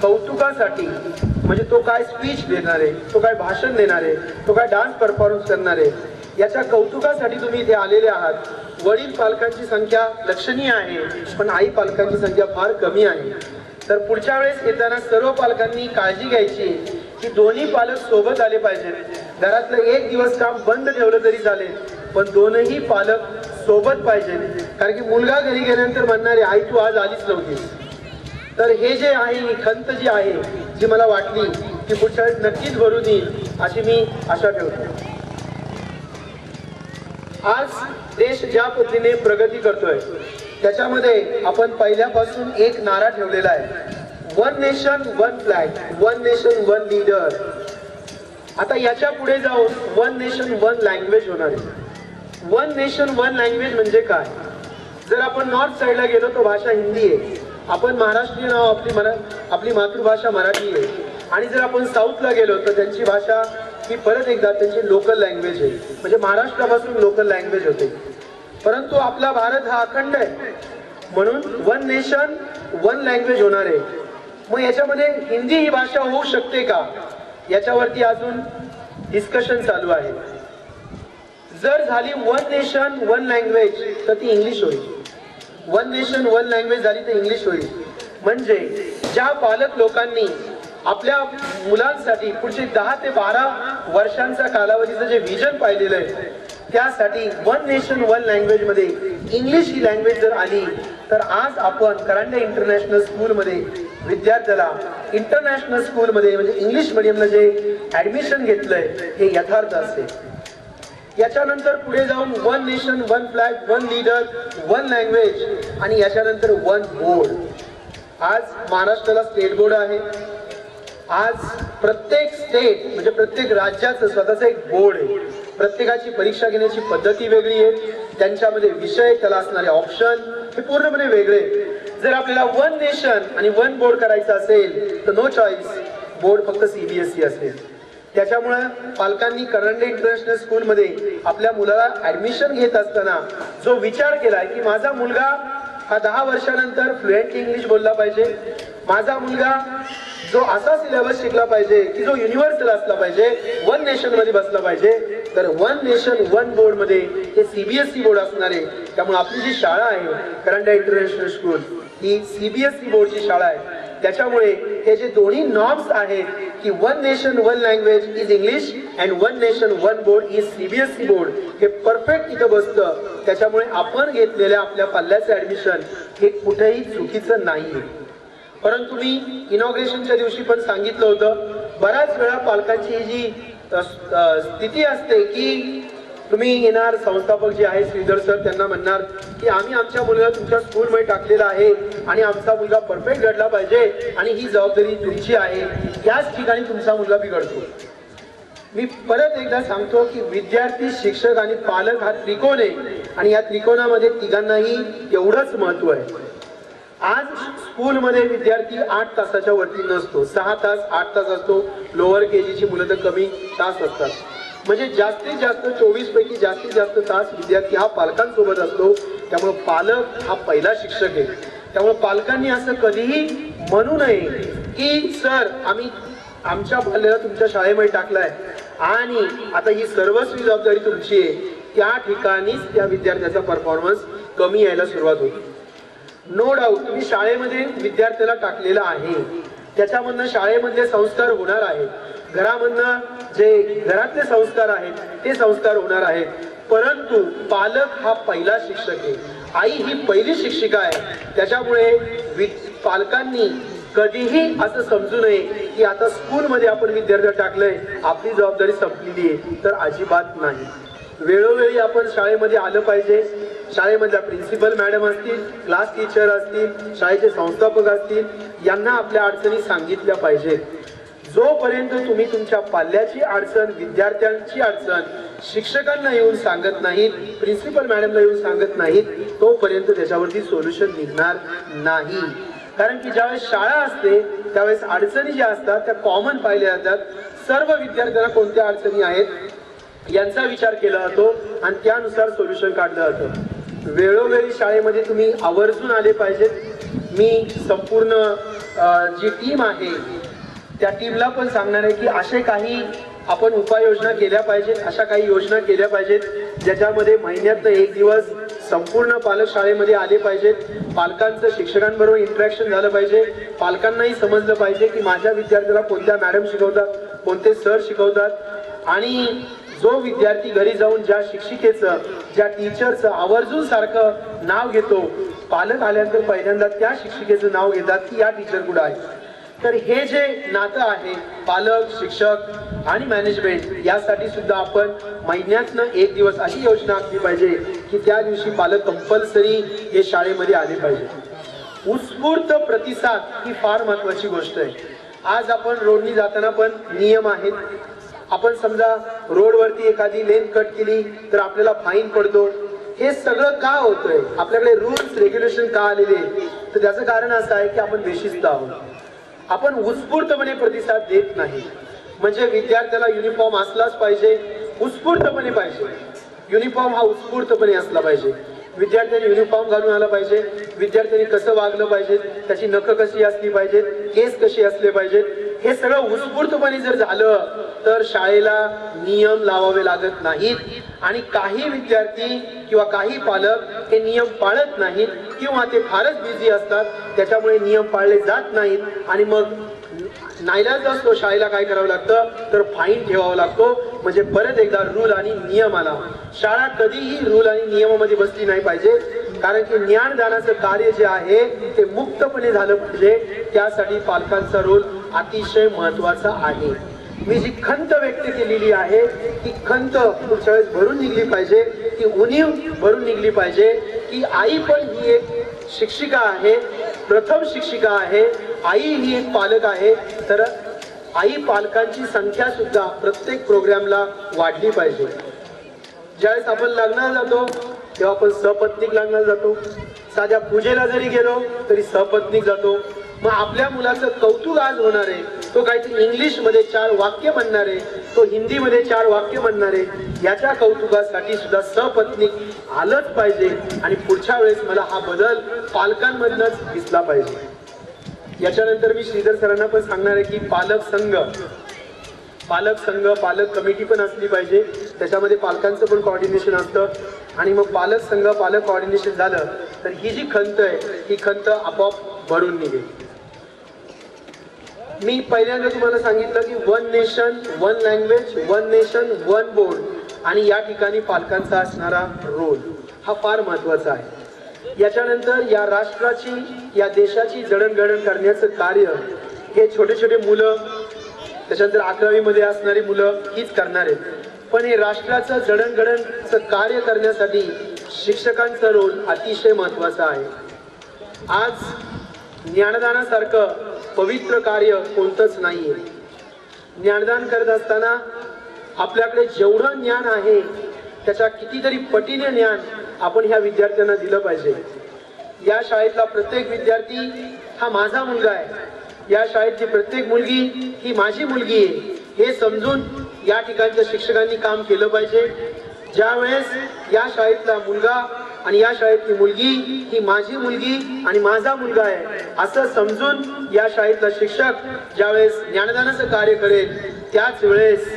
Speaker 11: कौतुकासाठी म्हणजे तो काय स्पीच देणार आहे, तो काय भाषण देणार आहे, तो काय डान्स परफॉर्मन्स करणार आहे, याच्या कौतुकासाठी तुम्ही इथे आलेले आहात. वडील पालकांची संख्या लक्षणीय आहे पण आई पालकांची संख्या फार कमी आहे. तर पुढच्या वेळेस येताना सर्व पालकांनी काळजी घ्यायची की दोन्ही पालक सोबत आले पाहिजेत. घरातलं एक दिवस काम बंद ठेवलं तरी चालेल पण दोनही पालक सोबत पाहिजेत, कारण की मुलगा घरी गेल्यानंतर म्हणणारे आई तू आज आलीच नव्हतीस. तर हे जे आहे ही खंत जी आहे जी मला वाटली की पुढच्या वेळेस नक्कीच भरून येईल अशी मी आशा ठेवतो. आज देश ज्या पद्धतीने प्रगती करतोय त्याच्यामध्ये आपण पहिल्यापासून एक नारा ठेवलेला आहे, 1 नेशन 1 फ्लॅग, 1 नेशन 1 लीडर. आता याच्या पुढे जाऊन 1 नेशन 1 लँग्वेज होणार आहे. 1 नेशन 1 लँग्वेज म्हणजे काय? जर आपण नॉर्थ साईडला गेलो तर भाषा हिंदी आहे, आपण महाराष्ट्रीयन आपली मातृभाषा मराठी आहे, आणि जर आपण साऊथला गेलो तर त्यांची भाषा ही परत एकदा त्यांची लोकल लँग्वेज आहे, म्हणजे महाराष्ट्रापासून लोकल लँग्वेज होते. परंतु आपला भारत हा अखंड आहे म्हणून 1 नेशन 1 लँग्वेज होणार आहे. मग याच्यामध्ये हिंदी ही भाषा होऊ शकते का, याच्यावरती अजून डिस्कशन चालू आहे. जर झाली 1 नेशन 1 लँग्वेज तर ती इंग्लिश होईल. 1 नेशन 1 लँग्वेज झाली तर इंग्लिश होईल. म्हणजे ज्या पालक लोकांनी आपल्या मुलांसाठी पुढचे 10 ते 12 वर्षांचा कालावधीचं जे विजन पाहिलेलं आहे त्यासाठी 1 नेशन 1 लँग्वेज मध्ये इंग्लिश ही लँग्वेज जर आली तर आज आपण करांडे इंटरनॅशनल स्कूलमध्ये विद्यार्थ्याला इंटरनॅशनल स्कूलमध्ये म्हणजे इंग्लिश मिडियमला जे ऍडमिशन घेतलंय हे यथार्थ असते. याच्यानंतर पुढे जाऊन 1 नेशन 1 फ्लॅग 1 लीडर 1 लँग्वेज आणि याच्यानंतर 1 बोर्ड. आज महाराष्ट्राला स्टेट बोर्ड आहे. आज प्रत्येक स्टेट म्हणजे प्रत्येक राज्याचं स्वतःचं एक बोर्ड आहे. प्रत्येकाची परीक्षा घेण्याची पद्धती वेगळी आहे, त्यांच्यामध्ये विषय त्याला असणारे ऑप्शन हे पूर्णपणे वेगळे. जर आपल्याला 1 नेशन आणि 1 बोर्ड करायचं असेल तर नो चॉईस, बोर्ड फक्त CBSE असेल. त्याच्यामुळे पालकांनी करांडे इंटरनॅशनल स्कूलमध्ये आपल्या मुलाला ऍडमिशन घेत असताना जो विचार केलाय की माझा मुलगा हा 10 वर्षानंतर फ्लुएंट इंग्लिश बोलला पाहिजे, माझा मुलगा जो असा सिलेबस शिकला पाहिजे की जो युनिव्हर्सल असला पाहिजे, 1 नेशन मध्ये बसला पाहिजे, तर 1 नेशन 1 बोर्ड मध्ये हे CBSE बोर्ड असणार आहे. त्यामुळे आपली जी शाळा आहे करांडे इंटरनॅशनल स्कूल ही CBSE बोर्डची शाळा आहे. त्याच्यामुळे हे जे दोन्ही नॉर्म्स आहेत की 1 nation 1 language is English and 1 nation 1 board is CBSE board हे परफेक्ट इथं बसतं. त्याच्यामुळे आपण घेतलेल्या आपल्या पल्ल्याचं ऍडमिशन हे कुठेही चुकीचं नाहीये. परंतु मी इनॉग्रेशनच्या दिवशी पण सांगितलं होतं, बऱ्याच वेळा पालकांची ही जी स्थिती असते की तुम्ही येणार संस्थापक जे आहे श्रीधर सर त्यांना म्हणणार की आम्ही आमच्या मुलाला तुमच्या स्कूलमध्ये टाकलेला आहे आणि आमचा मुलगा परफेक्ट घडला पाहिजे आणि ही जबाबदारी तुमची आहे. याच ठिकाणी तुमचा मुलगा बिघडतो. मी परत एकदा सांगतो की विद्यार्थी, शिक्षक आणि पालक हा त्रिकोण आहे आणि या त्रिकोणामध्ये तिघांनाही एवढंच महत्व आहे. आज स्कूलमध्ये विद्यार्थी 8 तासाच्या वरती नसतो, 6 तास 8 तास असतो. लोअर KGची मुलं तर कमी तास असतात. म्हणजे जास्तीत जास्त 24 पैकी जास्तीत जास्त तास विद्यार्थी हा पालकांसोबत असतो. त्यामुळे पालक हा पहिला शिक्षक आहे. त्यामुळे पालकांनी असं कधीही म्हणू नये की सर आम्ही आमच्या पाल्याला तुमच्या शाळेमध्ये टाकलाय आणि आता ही सर्वस्वी जबाबदारी तुमची आहे. त्या ठिकाणीच त्या विद्यार्थ्याचा परफॉर्मन्स कमी यायला सुरुवात होती. नो डाऊट तुम्ही शाळेमध्ये विद्यार्थ्याला टाकलेला आहे, त्याच्यामधनं शाळेमधले संस्कार होणार आहेत, घरामधनं जे घरातले संस्कार आहेत ते संस्कार होणार आहेत. परंतु पालक हा पहिला शिक्षक आहे, आई ही पहिली शिक्षिका आहे. त्याच्यामुळे पालकांनी कधीही असं समजू नये की आता स्कूलमध्ये आपण विद्यार्थी टाकलंय, आपली जबाबदारी संपलेली आहे, तर अजिबात नाही. वेळोवेळी आपण शाळेमध्ये आलं पाहिजे. शाळेमधल्या प्रिन्सिपल मॅडम असतील, क्लास टीचर असतील, शाळेचे संस्थापक असतील, यांना आपल्या अडचणी सांगितल्या पाहिजेत. जोपर्यंत तुम्ही तुमच्या पाल्याची अडचण, विद्यार्थ्यांची अडचण शिक्षकांना येऊन सांगत नाहीत, प्रिन्सिपल मॅडमला येऊन सांगत नाहीत, तोपर्यंत त्याच्यावरती सोल्युशन निघणार नाही. कारण की ज्यावेळेस शाळा असते त्यावेळेस अडचणी ज्या असतात त्या कॉमन पाहिल्या जातात. सर्व विद्यार्थ्यांना कोणत्या अडचणी आहेत यांचा विचार केला जातो आणि त्यानुसार सोल्युशन काढलं जातं. वेळोवेळी शाळेमध्ये तुम्ही आवर्जून आले पाहिजेत. मी संपूर्ण जी टीम आहे त्या टीमला पण सांगणार आहे की असे काही आपण उपाययोजना केल्या पाहिजेत, अशा काही योजना केल्या पाहिजेत ज्याच्यामध्ये महिन्यातनं एक दिवस संपूर्ण पालक शाळेमध्ये आले पाहिजेत. पालकांचं शिक्षकांबरोबर इंटरॅक्शन झालं पाहिजे. पालकांनाही समजलं पाहिजे की माझ्या विद्यार्थ्याला कोणत्या मॅडम शिकवतात, कोणते सर शिकवतात, आणि जो विद्यार्थी घरी जाऊन ज्या शिक्षिकेचं, ज्या टीचरचं आवर्जून सारखं नाव घेतो, पालक आल्यानंतर पहिल्यांदा त्या शिक्षिकेचं नाव घेतात की या टीचर कुठं आहे. तर हे जे नातं आहे पालक, शिक्षक आणि मॅनेजमेंट, यासाठी सुद्धा आपण महिन्यातनं एक दिवस अशी योजना आखली पाहिजे की त्या दिवशी पालक कंपल्सरी हे शाळेमध्ये आले पाहिजे. उत्स्फूर्त प्रतिसाद ही फार महत्वाची गोष्ट आहे. आज आपण रोडनी जाताना पण नियम आहेत. आपण समजा रोडवरती एखादी लेन कट केली तर आपल्याला फाईन पडतो. हे सगळं का होतंय? आपल्याकडे रूल्स रेग्युलेशन का आलेले? तर त्याचं कारण असं आहे की आपण बेशिस्त आहोत. आपण उत्स्फूर्तपणे प्रतिसाद देत नाही. म्हणजे विद्यार्थ्याला युनिफॉर्म असलाच पाहिजे, उत्स्फूर्तपणे पाहिजे. युनिफॉर्म हा उत्स्फूर्तपणे असला पाहिजे. विद्यार्थ्यांनी युनिफॉर्म घालून आला पाहिजे. विद्यार्थ्यांनी कसं वागलं पाहिजे, त्याची नखं कशी असली पाहिजेत, केस कसे असले पाहिजेत, हे सगळं उत्स्फूर्तपणे जर झालं तर शाळेला नियम लावावे लागत नाहीत. आणि काही विद्यार्थी किंवा काही पालक हे नियम पाळत नाहीत किंवा ते फारच बिझी असतात, त्याच्यामुळे नियम पाळले जात नाहीत आणि मग नाईलाज असतो. शाळेला काय करावं लागतं तर फाईन ठेवावा लागतो. म्हणजे परत एकदा रूल आणि नियम आला. शाळा कधीही रूल आणि नियमामध्ये बसली नाही पाहिजे. कारण की ज्ञानदानाचं कार्य जे आहे ते मुक्तपणे झालं पाहिजे. त्यासाठी पालकांचा रोल अतिशय महत्वाचा आहे. मी जी खंत व्यक्त केलेली आहे ती खंत पुढच्या वेळेस भरून निघली पाहिजे, ती उणीव भरून निघली पाहिजे की आई पण ही एक शिक्षिका आहे, प्रथम शिक्षिका आहे. आई ही एक पालक आहे. तर आई पालकांची संख्या सुद्धा प्रत्येक प्रोग्रामला वाढली पाहिजे. ज्यावेळेस आपण लग्नाला जातो तेव्हा आपण सपत्नीक लग्नाला जातो. साध्या पूजेला जरी गेलो तरी सपत्नीक जातो. मग आपल्या मुलाचं कौतुक आज होणार आहे. तो काहीतरी इंग्लिशमध्ये 4 वाक्य म्हणणार आहे, तो हिंदीमध्ये 4 वाक्य म्हणणार आहे. याच्या कौतुकासाठी सुद्धा सपत्नीक आलंच पाहिजे. आणि पुढच्या वेळेस मला हा बदल पालकांमधनच दिसला पाहिजे. याच्यानंतर मी श्रीधर सरांना पण सांगणार आहे की पालक संघ, पालक कमिटी पण असली पाहिजे. त्याच्यामध्ये पालकांचं पण कोऑर्डिनेशन असतं. आणि मग पालक संघ, पालक कोऑर्डिनेशन झालं तर ही जी खंत आहे ही खंत आपोआप भरून निघेल. मी पहिल्यांदा तुम्हाला सांगितलं की 1 नेशन 1 लँग्वेज 1 नेशन 1 बोर्ड, आणि या ठिकाणी पालकांचा असणारा रोल हा फार महत्वाचा आहे. याच्यानंतर या राष्ट्राची, या देशाची जडणघडण करण्याचं कार्य हे छोटे छोटे मुलं, त्याच्यानंतर 11वी मध्ये असणारी मुलं हीच करणार आहेत. पण हे राष्ट्राचं जडणघडणचं कार्य करण्यासाठी शिक्षकांचा रोल अतिशय महत्वाचा आहे. आज ज्ञानदानासारखं पवित्र कार्य कोणतंच नाहीये. ज्ञानदान करत असताना आपल्याकडे जेवढं ज्ञान आहे त्याच्या कितीतरी पटीने ज्ञान आपण ह्या विद्यार्थ्यांना दिलं पाहिजे. या शाळेतला प्रत्येक विद्यार्थी हा माझा मुलगा आहे. या शाळेतली प्रत्येक मुलगी ही माझी मुलगी आहे हे समजून या ठिकाणच्या शिक्षकांनी काम केलं पाहिजे. ज्या वेळेस या शाळेतला मुलगा आणि या शाळेतली मुलगी ही माझी मुलगी आणि माझा मुलगा आहे असं समजून या शाळेतला शिक्षक ज्यावेळेस ज्ञानदानाचं कार्य करेल त्याच वेळेस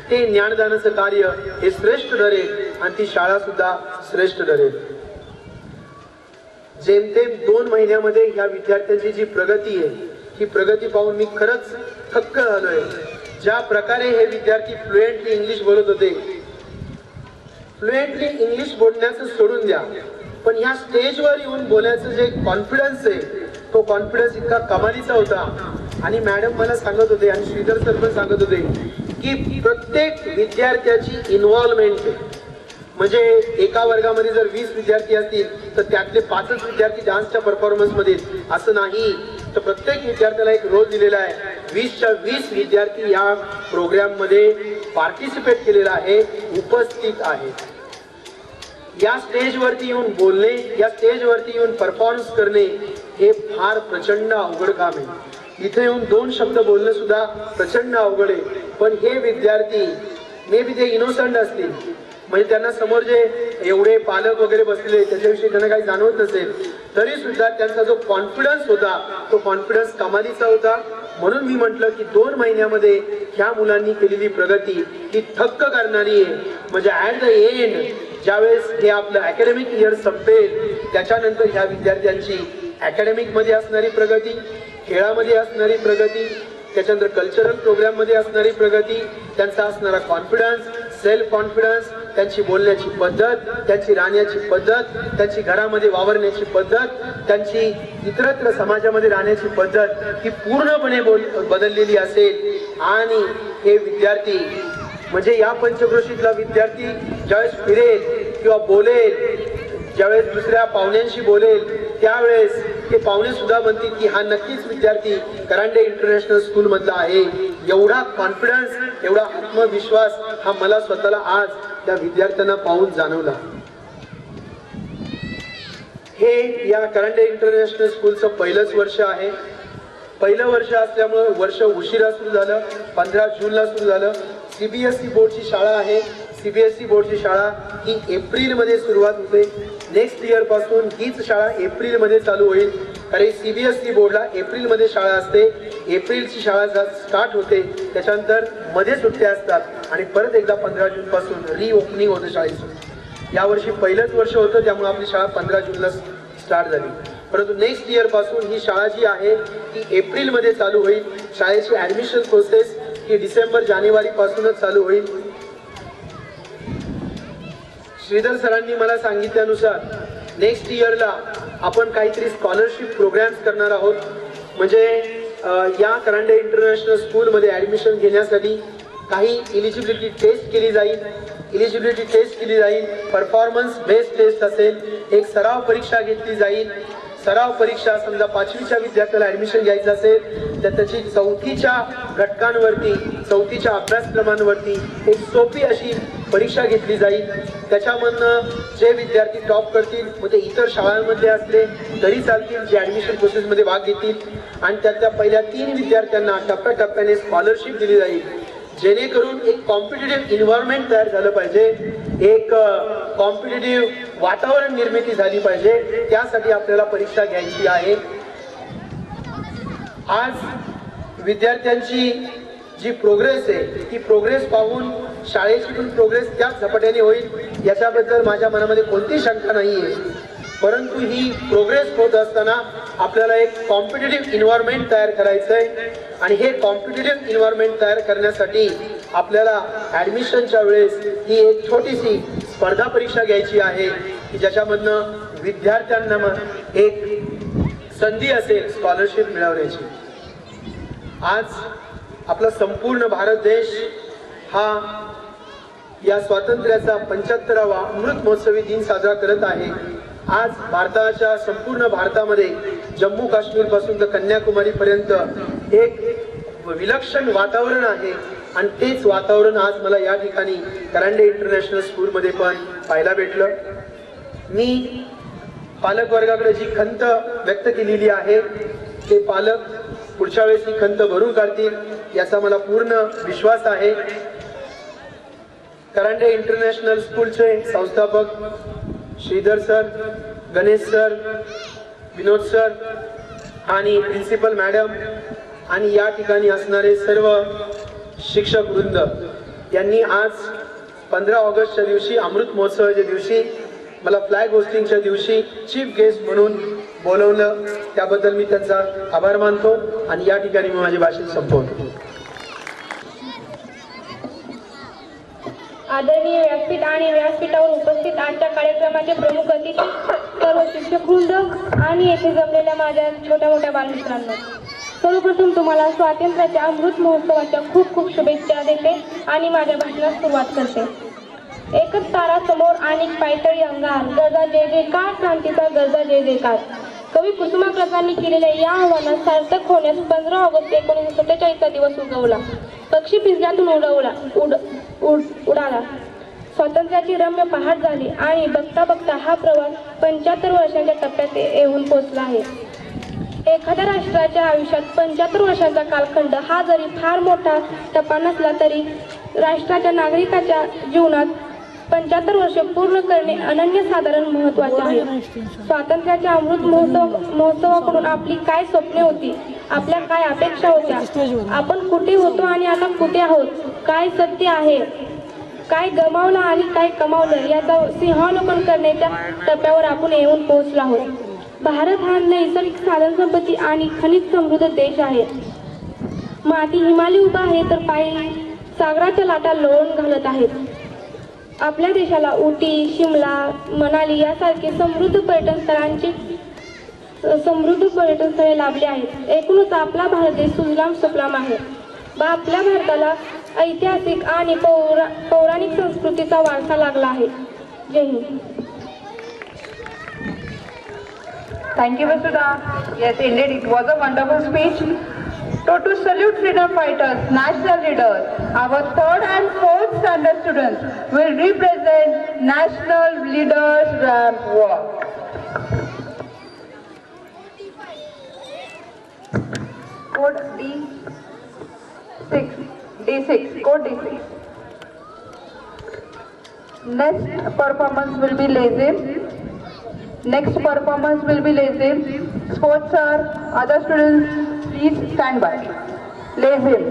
Speaker 11: ते ज्ञानदानाचं कार्य हे श्रेष्ठ ठरेल आणि ती शाळा सुद्धा श्रेष्ठ ठरेल. जेमतेम 2 महिन्यामध्ये ह्या विद्यार्थ्यांची जी प्रगती आहे ही प्रगती पाहून मी खरंच थक्क झालोय. ज्या प्रकारे हे विद्यार्थी फ्लुएंटली इंग्लिश बोलत होते, फ्लुएंटली इंग्लिश बोलण्याचं सोडून द्या, पण ह्या स्टेजवर येऊन बोलायचं जे कॉन्फिडन्स आहे तो कॉन्फिडन्स इतका कमालीचा होता. आणि मॅडम मला सांगत होते आणि श्रीधर सर पण सांगत होते की प्रत्येक विद्यार्थ्याची इन्व्हॉल्वमेंट, म्हणजे एका वर्गामध्ये जर 20 विद्यार्थी असतील तर त्यातले 5च विद्यार्थी डान्सच्या परफॉर्मन्समध्ये, असं नाही तर प्रत्येक विद्यार्थ्याला एक रोल दिलेला आहे. 20च्या 20 विद्यार्थी या प्रोग्राममध्ये पार्टिसिपेट केलेला आहे, उपस्थित आहेत. या स्टेजवरती येऊन बोलणे, या स्टेजवरती येऊन परफॉर्मन्स करणे हे फार प्रचंड अवघड काम आहे. इथे येऊन 2 शब्द बोलणं सुद्धा प्रचंड अवघड आहे. पण हे विद्यार्थी मे बी ते इनोसंट असतील, म्हणजे त्यांना समोर जे एवढे पालक वगैरे बसलेले त्याच्याविषयी त्यांना काही जाणवत नसेल, तरी सुद्धा त्यांचा जो कॉन्फिडन्स होता तो कॉन्फिडन्स कमालीचा होता. म्हणून मी म्हटलं की 2 महिन्यामध्ये ह्या मुलांनी केलेली प्रगती ही थक्क करणारी आहे. म्हणजे ॲट द एंड ज्यावेळेस हे आपलं अकॅडमिक इयर संपेल त्याच्यानंतर ह्या विद्यार्थ्यांची अकॅडमिकमध्ये असणारी प्रगती, खेळामध्ये असणारी प्रगती, त्याच्यानंतर कल्चरल प्रोग्राममध्ये असणारी प्रगती, त्यांचा असणारा कॉन्फिडन्स, सेल्फ कॉन्फिडन्स, त्यांची बोलण्याची पद्धत, त्यांची राहण्याची पद्धत, त्यांची घरामध्ये वावरण्याची पद्धत, त्यांची इतरत्र समाजामध्ये राहण्याची पद्धत ही पूर्णपणे बदललेली असेल. आणि हे विद्यार्थी म्हणजे या पंचक्रोशीतला विद्यार्थी ज्यावेळेस फिरेल किंवा बोलेल, ज्यावेळेस दुसऱ्या पाहुण्यांशी बोलेल, त्यावेळेस ते पाहुणे सुद्धा म्हणतील की हा नक्कीच विद्यार्थी करांडे इंटरनॅशनल स्कूल मधला आहे. एवढा कॉन्फिडन्स, एवढा आत्मविश्वास हा मला स्वतःला आज त्या विद्यार्थ्यांना पाहून जाणवला. हे या करांडे इंटरनॅशनल स्कूलचं पहिलंच वर्ष आहे. पहिलं वर्ष असल्यामुळे वर्ष उशिरा सुरू झालं, 15 जूनला सुरू झालं. CBSE बोर्डची शाळा आहे. CBSE बोर्डची शाळा ही एप्रिलमध्ये सुरुवात होते. नेक्स्ट इयर पासून हीच शाळा एप्रिलमध्ये चालू होईल. कारण CBSE बोर्डला एप्रिलमध्ये शाळा असते. एप्रिलची शाळा स्टार्ट होते, त्याच्यानंतर मध्ये सुट्ट्या असतात आणि परत एकदा 15 जून पासून रिओपनिंग होतं शाळेचं. यावर्षी पहिलंच वर्ष होतं त्यामुळे आपली शाळा 15 जूनला स्टार्ट झाली. परंतु नेक्स्ट इयर पासून ही शाळा जी आहे ती एप्रिलमध्ये चालू होईल. शाळेची ऍडमिशन प्रोसेस ही डिसेंबर-जानेवारी पासूनच चालू होईल. श्रीधर सरांनी मला सांगितल्यानुसार नेक्स्ट इयरला आपण काहीतरी स्कॉलरशिप प्रोग्राम्स करणार आहोत. म्हणजे या करांडे इंटरनॅशनल स्कूलमध्ये ऍडमिशन घेण्यासाठी काही इलिजिबिलिटी टेस्ट केली जाईल. परफॉर्मन्स बेस्ड टेस्ट असेल. एक सराव परीक्षा घेतली जाईल. सराव परीक्षा समजा 5वीच्या विद्यार्थ्याला ऍडमिशन घ्यायचं असेल तर त्याची 4थीच्या घटकांवरती, 4थीच्या अभ्यासक्रमांवरती एक सोपी अशी परीक्षा घेतली जाईल. त्याच्यामधनं जे विद्यार्थी टॉप करतील मग ते इतर शाळांमध्ये असले तरी चालतील, जे ऍडमिशन प्रोसेसमध्ये भाग घेतील. आणि त्यातल्या पहिल्या 3 विद्यार्थ्यांना टप्प्याटप्प्याने स्कॉलरशिप दिली जाईल, जेणेकरून एक कॉम्पिटिटिव्ह इन्व्हायरमेंट तयार झालं पाहिजे, एक कॉम्पिटिटिव्ह वातावरण निर्मिती झाली पाहिजे. त्यासाठी आपल्याला परीक्षा घ्यायची आहे. आज विद्यार्थ्यांची जी प्रोग्रेस आहे ती प्रोग्रेस पाहून शाळेची पण प्रोग्रेस त्याच झपाट्याने होईल याच्याबद्दल माझ्या मनामध्ये कोणतीही शंका नाही आहे. परंतु ही प्रोग्रेस होत असताना आपल्याला एक कॉम्पिटिटिव्ह इन्व्हायरमेंट तयार करायचं आहे. आणि हे कॉम्पिटिटिव्ह इन्व्हायरमेंट तयार करण्यासाठी आपल्याला ॲडमिशनच्या वेळेस ही एक छोटीशी स्पर्धा परीक्षा घ्यायची आहे की ज्याच्यामधनं विद्यार्थ्यांना एक संधी असेल स्कॉलरशिप मिळवण्याची. आज आपला संपूर्ण भारत देश हा या स्वातंत्र्याचा 75वा अमृत महोत्सवी दिन साजरा करत आहे. आज भारताच्या संपूर्ण भारतामध्ये जम्मू काश्मीर पासून तर कन्याकुमारी पर्यंत एक विलक्षण वातावरण आहे. आणि तेच वातावरण आज मला या ठिकाणी करांडे इंटरनॅशनल स्कूलमध्ये पण पाहायला भेटलं. मी पालक वर्गाकडे जी खंत व्यक्त केलेली आहे ते पालक पुढच्या वेळेस ही खंत भरून काढतील याचा मला पूर्ण विश्वास आहे. करांडे इंटरनॅशनल स्कूलचे संस्थापक श्रीधर सर, गणेश सर, विनोद सर आणि प्रिन्सिपल मॅडम आणि या ठिकाणी असणारे सर्व शिक्षक वृंद यांनी आज 15 ऑगस्टच्या दिवशी अमृत महोत्सवाच्या दिवशी मला फ्लॅग होस्टिंगच्या दिवशी चीफ गेस्ट म्हणून बोलवलं. त्याबद्दल मी त्यांचा आभार मानतो आणि या ठिकाणी मी माझे भाषण संपवतो.
Speaker 2: आदरणीय व्यासपीठ आणि व्यासपीठावर उपस्थित आजच्या कार्यक्रमाचे प्रमुख अतिथी, सर्व शिक्षकवृंद आणि येथे जमलेल्या माझ्या छोट्या मोठ्या बालमित्रांनो, सर्वप्रथम तुम्हाला स्वातंत्र्याच्या अमृत महोत्सवाच्या खूप खूप शुभेच्छा देते आणि माझ्या भाषणास सुरुवात करते. एकच तारा समोर आणि पायतळी अंगार, गरजा जय जयकार, क्रांतीचा गरजा जय जयकार. कवी कुसुमाग्रजांनी केलेल्या या आव्हानात सार्थक होण्यास 15 ऑगस्ट 1947 दिवस उगवला. पक्षी पिंजऱ्यातून उडाला. स्वातंत्र्याची रम्य पहाट झाली आणि बघता बघता हा प्रवास 75 वर्षांच्या टप्प्यात येऊन पोहोचला आहे. एखाद्या राष्ट्राच्या आयुष्यात 75 वर्षांचा कालखंड हा जरी फार मोठा टप्पा नसला तरी राष्ट्राच्या नागरिकाच्या जीवनात 75 वर्ष पूर्ण करणे अनन्यसाधारण महत्त्वाचे आहे. स्वातंत्र्याच्या अमृत महोत्सवाकडून आपली काय स्वप्ने होती, आपल्या काय अपेक्षा होत्या, आपण कुठे होतो आणि आता कुठे आहोत, काय सत्य आहे, काय गमावलं आणि काय कमावलं याचा सिंहावलोकन करण्याच्या टप्प्यावर आपण येऊन पोहोचलो आहोत. भारत हा नैसर्गिक साधनसंपत्ती आणि खनिज समृद्ध देश आहे. माती हिमालय उभा आहे तर पायी सागराच्या लाटा लोळून घालत आहेत. आपल्या देशाला उटी, शिमला, मनाली यासारखे समृद्ध पर्यटन स्थळे लाभली आहेत. एकूणच आपला भारत देश सुजलाम सुफलाम आहे. आपल्या भारताला ऐतिहासिक आणि पौराणिक संस्कृतीचा वारसा लागला आहे. जय Hind.
Speaker 1: Thank you, Vasudha. Yes, indeed, it was a wonderful speech. So to salute freedom fighters, national leaders, our 3rd and 4th standard students will represent National Leaders Ramp Walk. Code D6, code D6. Next performance will be lazim. Sports sir, other students, please stand by. Lazim.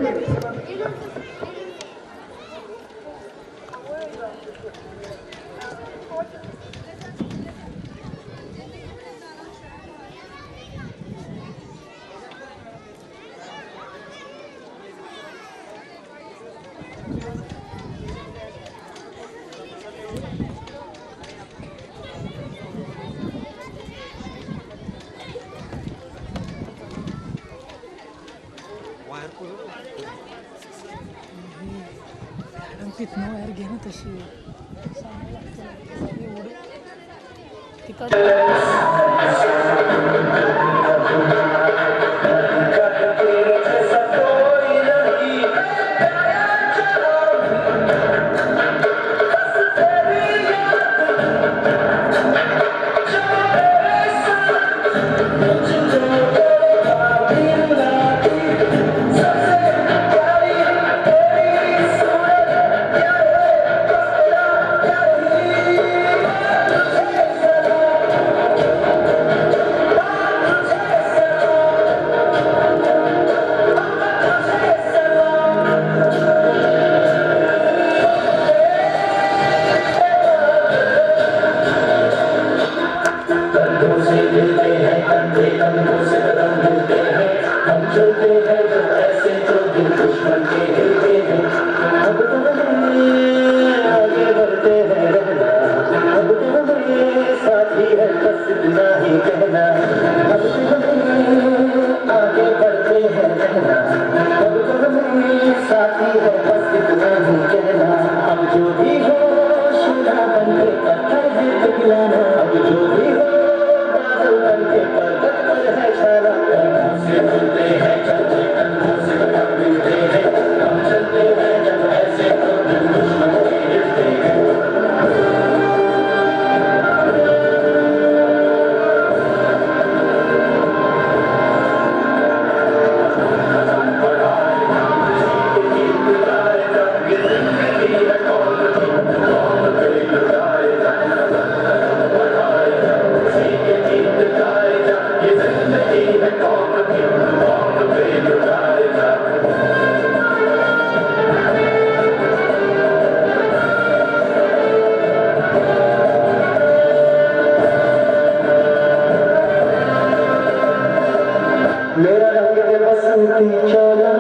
Speaker 7: मेरा रंग बसंती चोला,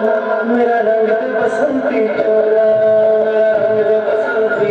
Speaker 7: मेरा रंग बसंती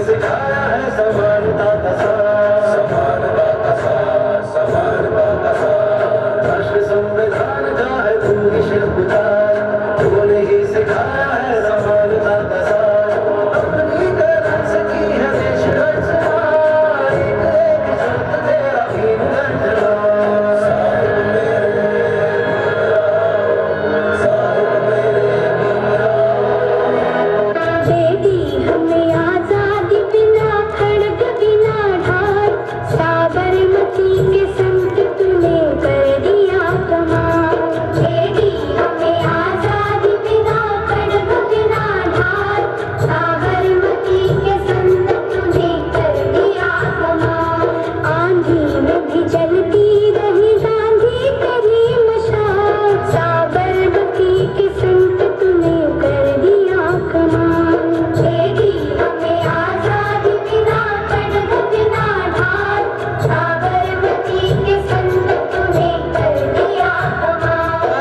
Speaker 7: सिखाया है समानता का साथ, समानता का साथ, समानता का साथ। राष्ट्र संविधान का है पूरी शिल्पकार, उन्होंने ही सिखाया है समानता का साथ। अपनी कलम से की है देश रचना, एक एक शब्द तेरा भीम गर्जना। साहिब मेरे
Speaker 3: बेटी हमें आजादी बिना खड़ग बिना ढाल, साबरमती के संत तूने कर दिया कमाल। बेटी हमें आजादी बिना खड़ग बिना ढाल, साबरमती के संत तूने कर दिया कमाल। आंधी में भी जलती रही गांधी तेरी मशाल, साबरमती के संत तूने कर दिया कमाल। बेटी हमें आजादी बिना खड़ग बिना ढाल, साबरमती के संत तूने कर दिया कमाल।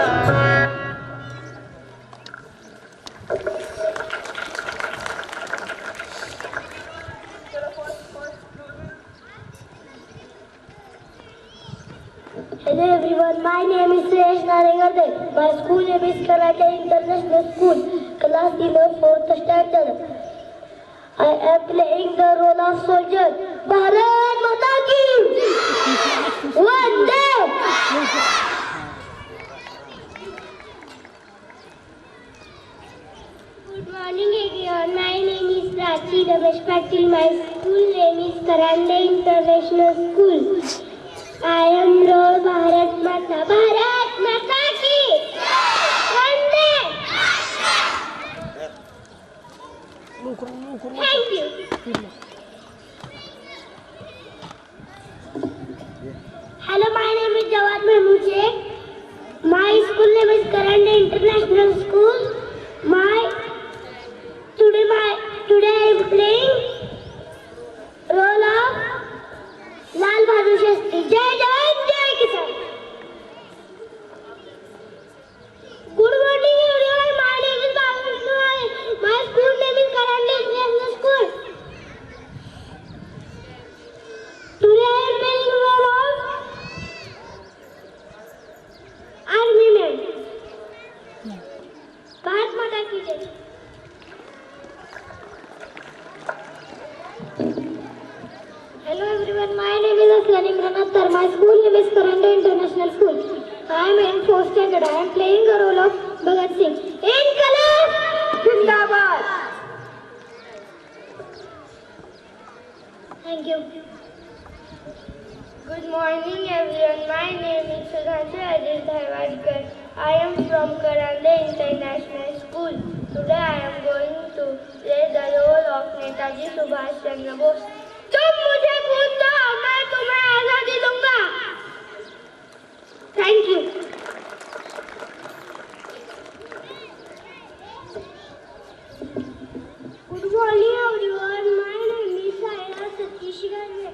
Speaker 8: Hello everyone, my name is Suresh Narengarde. My school name is Karate International School, class number 4th standard. I am playing the role of soldier. Bharat Mata ki Vande! Good morning everyone, my name is Prachi Ramesh Patil. My school name is Karande International School. I am Lord Bharat Mata. Bharat Mata ki Vande! Thank you. Hello, my name is Jawad Mahmood Sheikh. My school name is Karande International School. Today I am playing role of Lal Bahadur Shastri. Jai Jawan, Jai Kisan. Good morning everyone. My name is Bhagat Noy. My school name is Karande International School. Today I am playing role of Army Man. Bharat Mata ki Jai. Hello everyone, my name is Aslani Imran Akhtar. My school name is Karande International School. I am in 4th standard. I am playing the role of Bhagat Singh. Inqilab Zindabad. Thank you. Good morning everyone. My name is Sudhanshu Ajit Dharwadkar. I am from Karande International School. Today I am going to play the role of Netaji Subhash Chandra Bose. तुम मुझे खून दो, मैं तुम्हें आजादी दूंगा। Thank you. Good morning everyone. My name is Saira Satish Garve.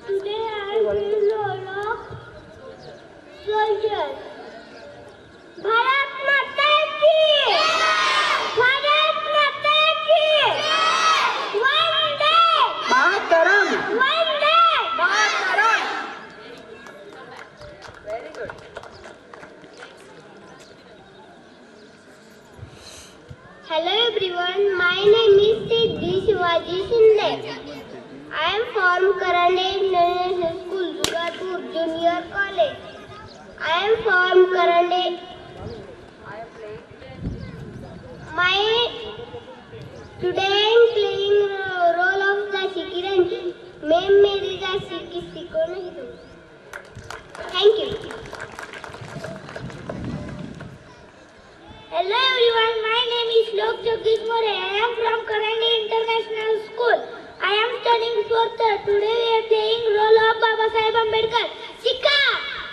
Speaker 8: Today I am playing the role of soldier. Bharat Mata ki Bharat Mata ki Vande
Speaker 1: Mataram.
Speaker 8: Vande
Speaker 1: Mataram. Very good.
Speaker 8: Hello everyone, my name is Siddhi Shivaji Shinde. I am from Karande International School, Dugarpur Junior College. I am from Karande. Today I am playing role of Dashi Kiran. मैं मेरी राशि किसी को नहीं दूँ. Thank you. Hello everyone, my name is Lok Jagdish More. I am from Karande International School. I am studying 4th. Today we are playing role of Baba Saheb Ambedkar. शिका,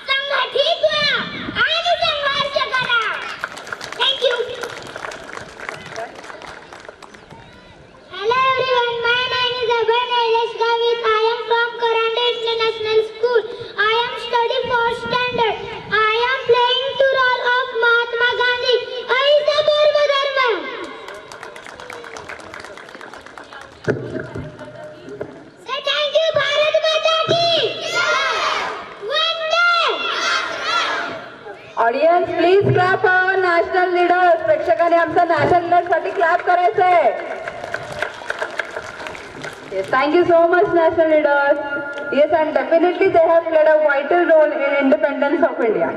Speaker 8: संघटित व्हा आणि संघर्ष करा. Thank you. Hello Thank you, Bharat Mata ki Vande.
Speaker 1: Audience please clap for national leaders. प्रेक्षकांनी आमच्या national लीडर्ससाठी clap करायचंय. Yes, thank you so much, national leaders. Yes, and definitely they have played a vital role in independence of India.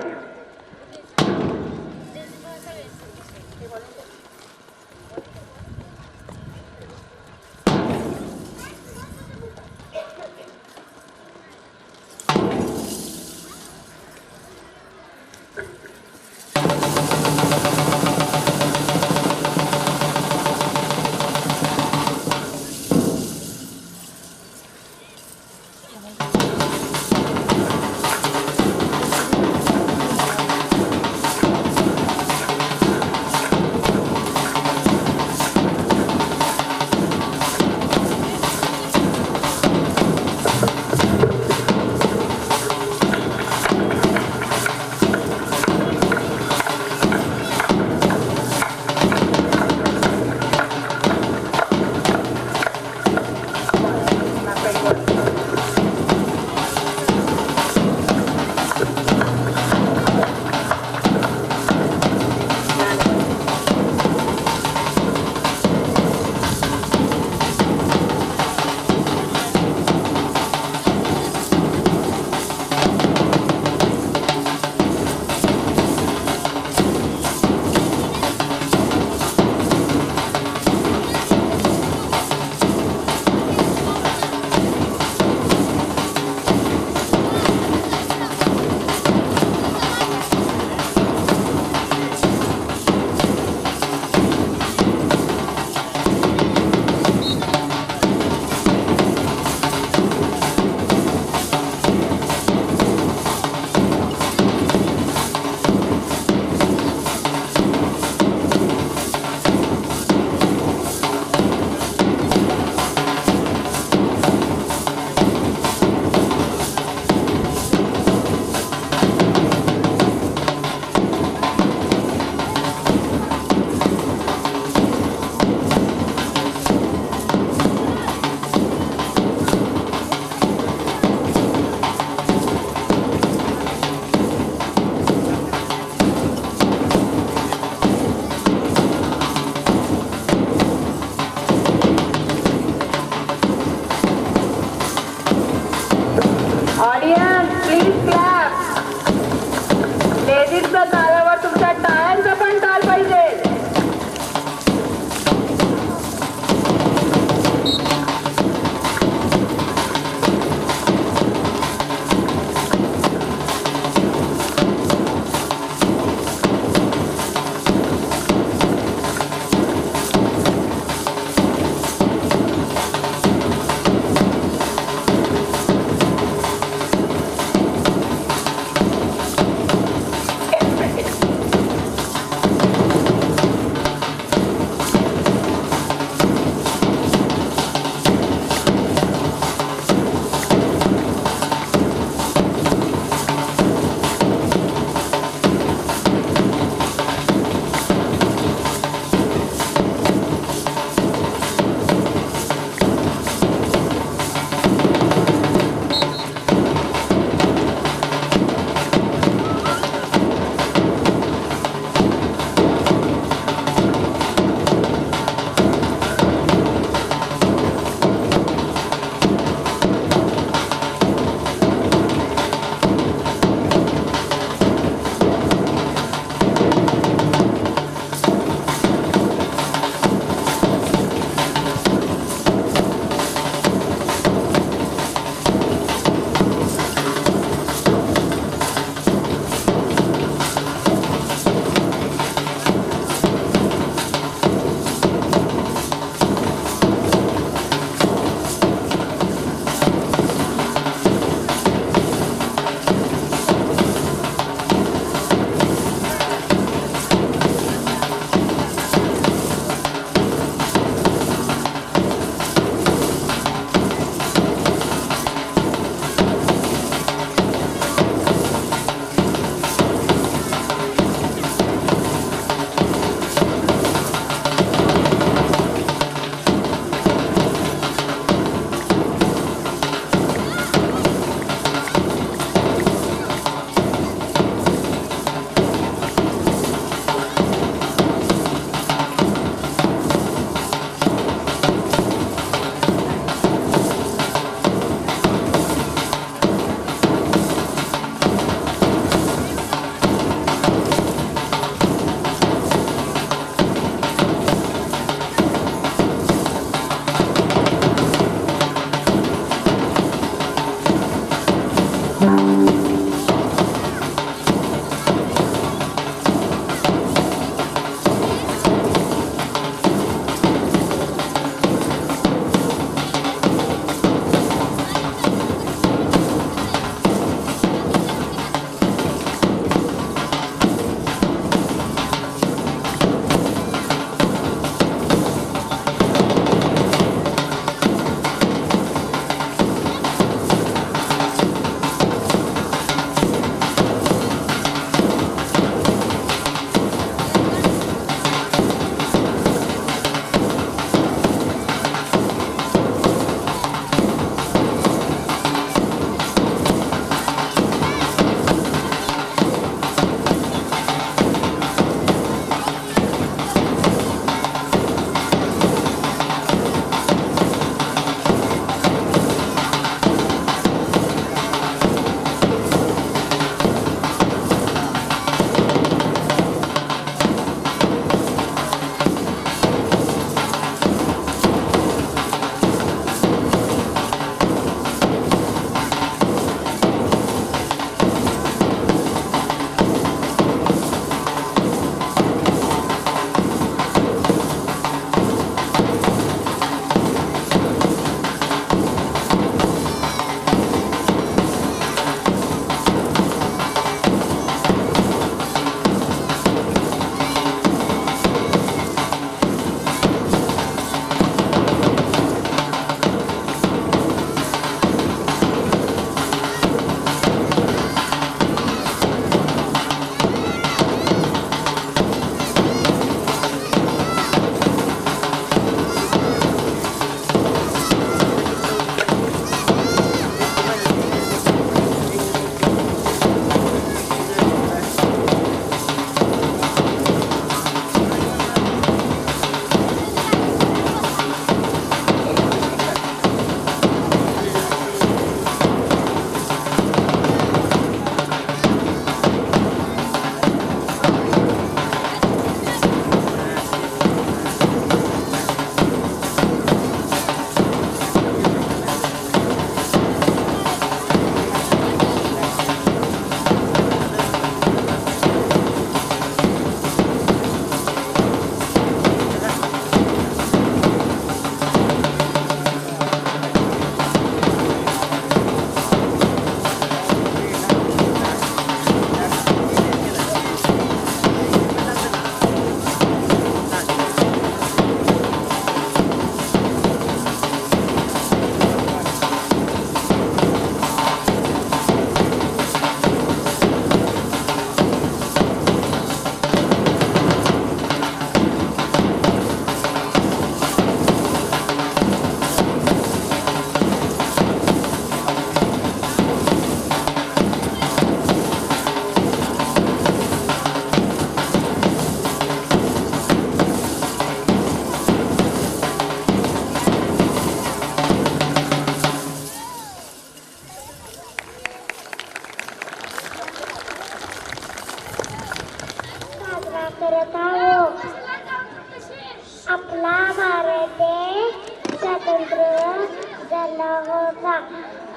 Speaker 3: झाला होता.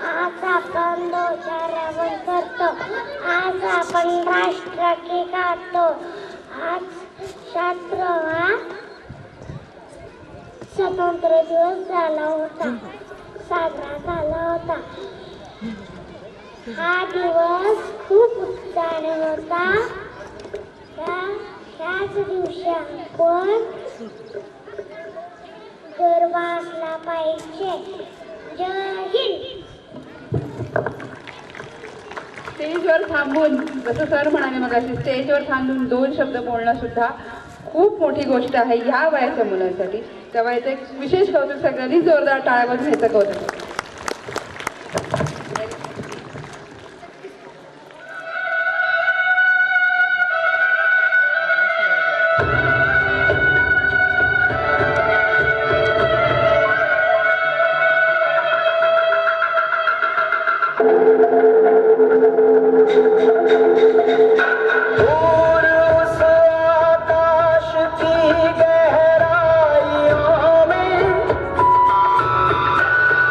Speaker 3: आज आपण ध्वजारोहण करतो. आज आपण राष्ट्रगीत गातो. आज 17वा स्वतंत्र दिवस झाला होता, साजरा झाला होता. हा दिवस खूप उत्साहाने होता. ह्याच दिवशी आपण गरबा असला पाहिजे. जय हिंद.
Speaker 1: स्टेजवर थांबून, जसं सर म्हणाले मगाशी, स्टेजवर थांबून 2 शब्द बोलणं सुद्धा खूप मोठी गोष्ट आहे ह्या वयाच्या मुलांसाठी. त्या वयाचं एक विशेष कौतुक, सगळ्यांनी जोरदार टाळ्या वाजवून ह्याचं कौतुक.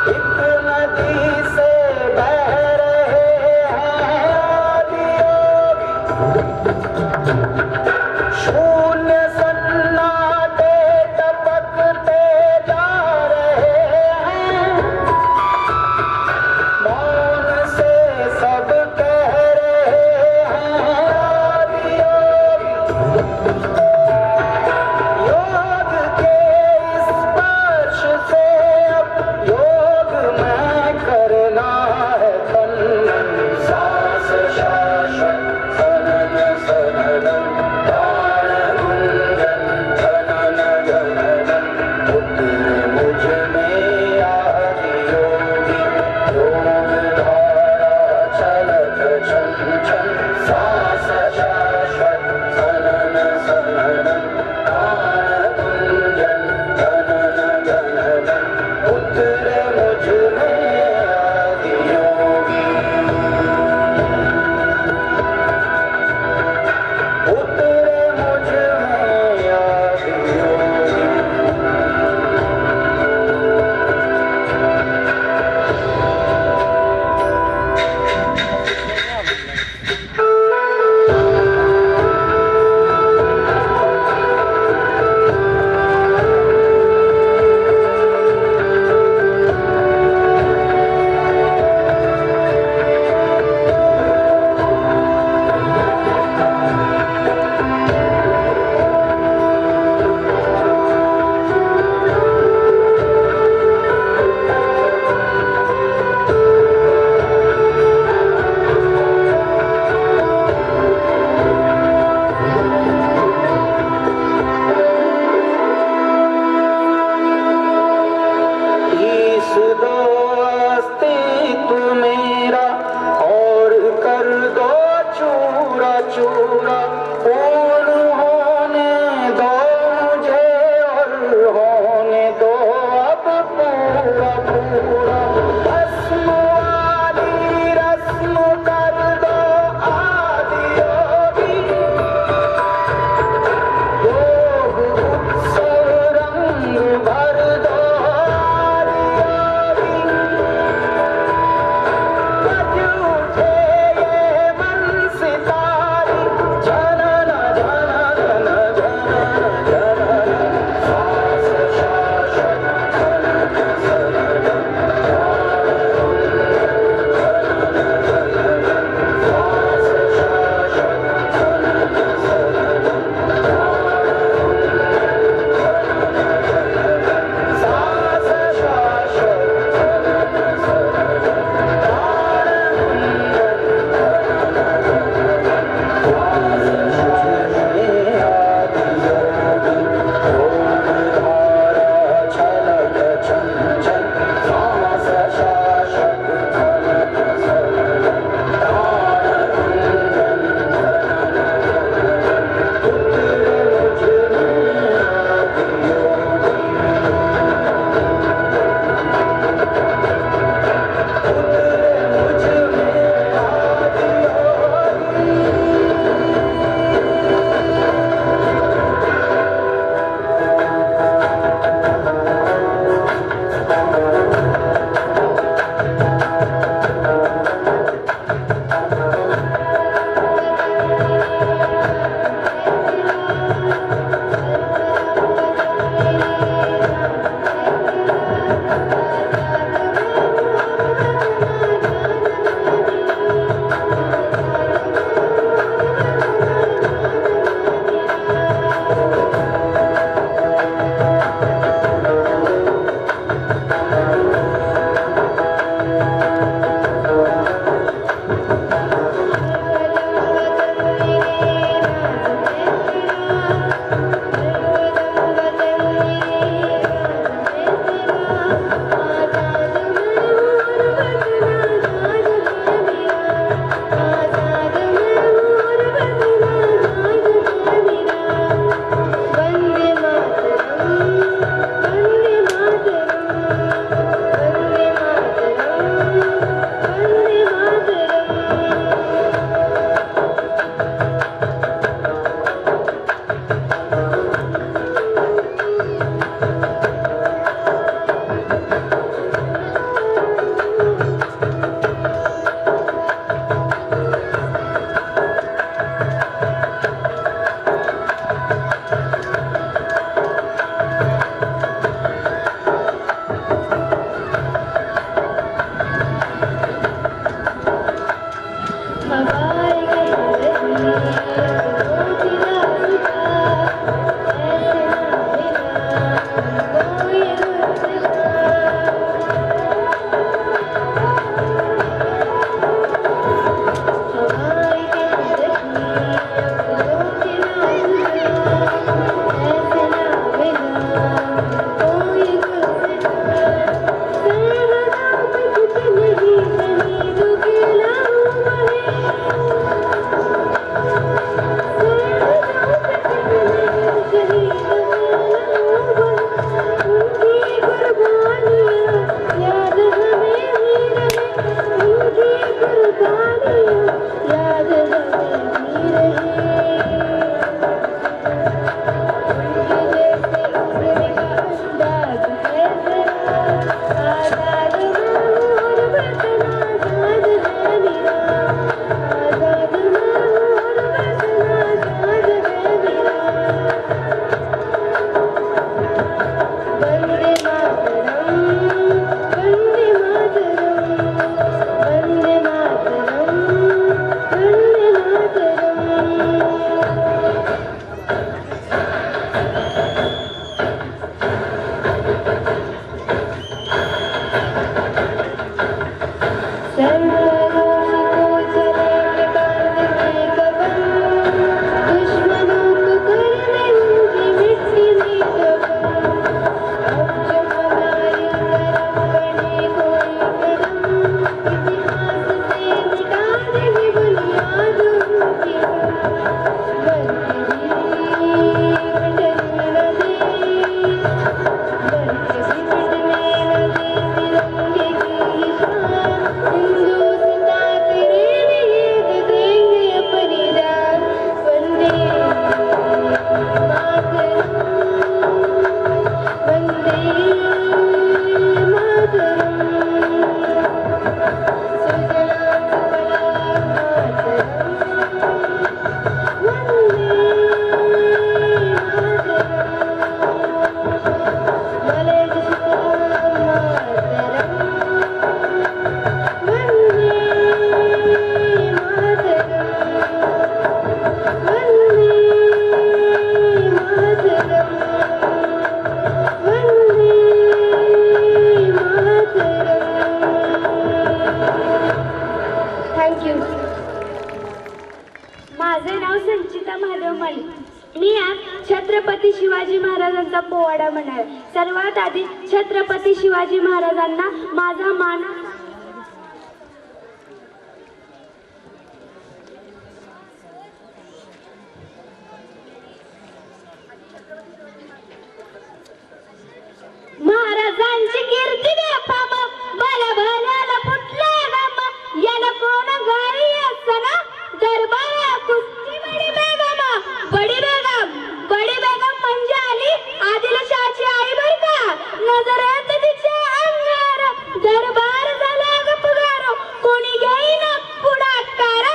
Speaker 7: एक
Speaker 3: शिवाजी महाराजांचा पोवाडा म्हणाल. सर्वात आधी छत्रपती शिवाजी महाराजांना माझा मान. महाराजांची कीर्ती व्यापाम भल्या भल्याला फुटले गम याला कोण गाई असना दरबार कुस्ती बडी बेगम म्हणजे आली आदिलशाची आई बर का. नजरेत तिच्या अंगार दरबार झाला गपगार कोणी घेईना पुढाकार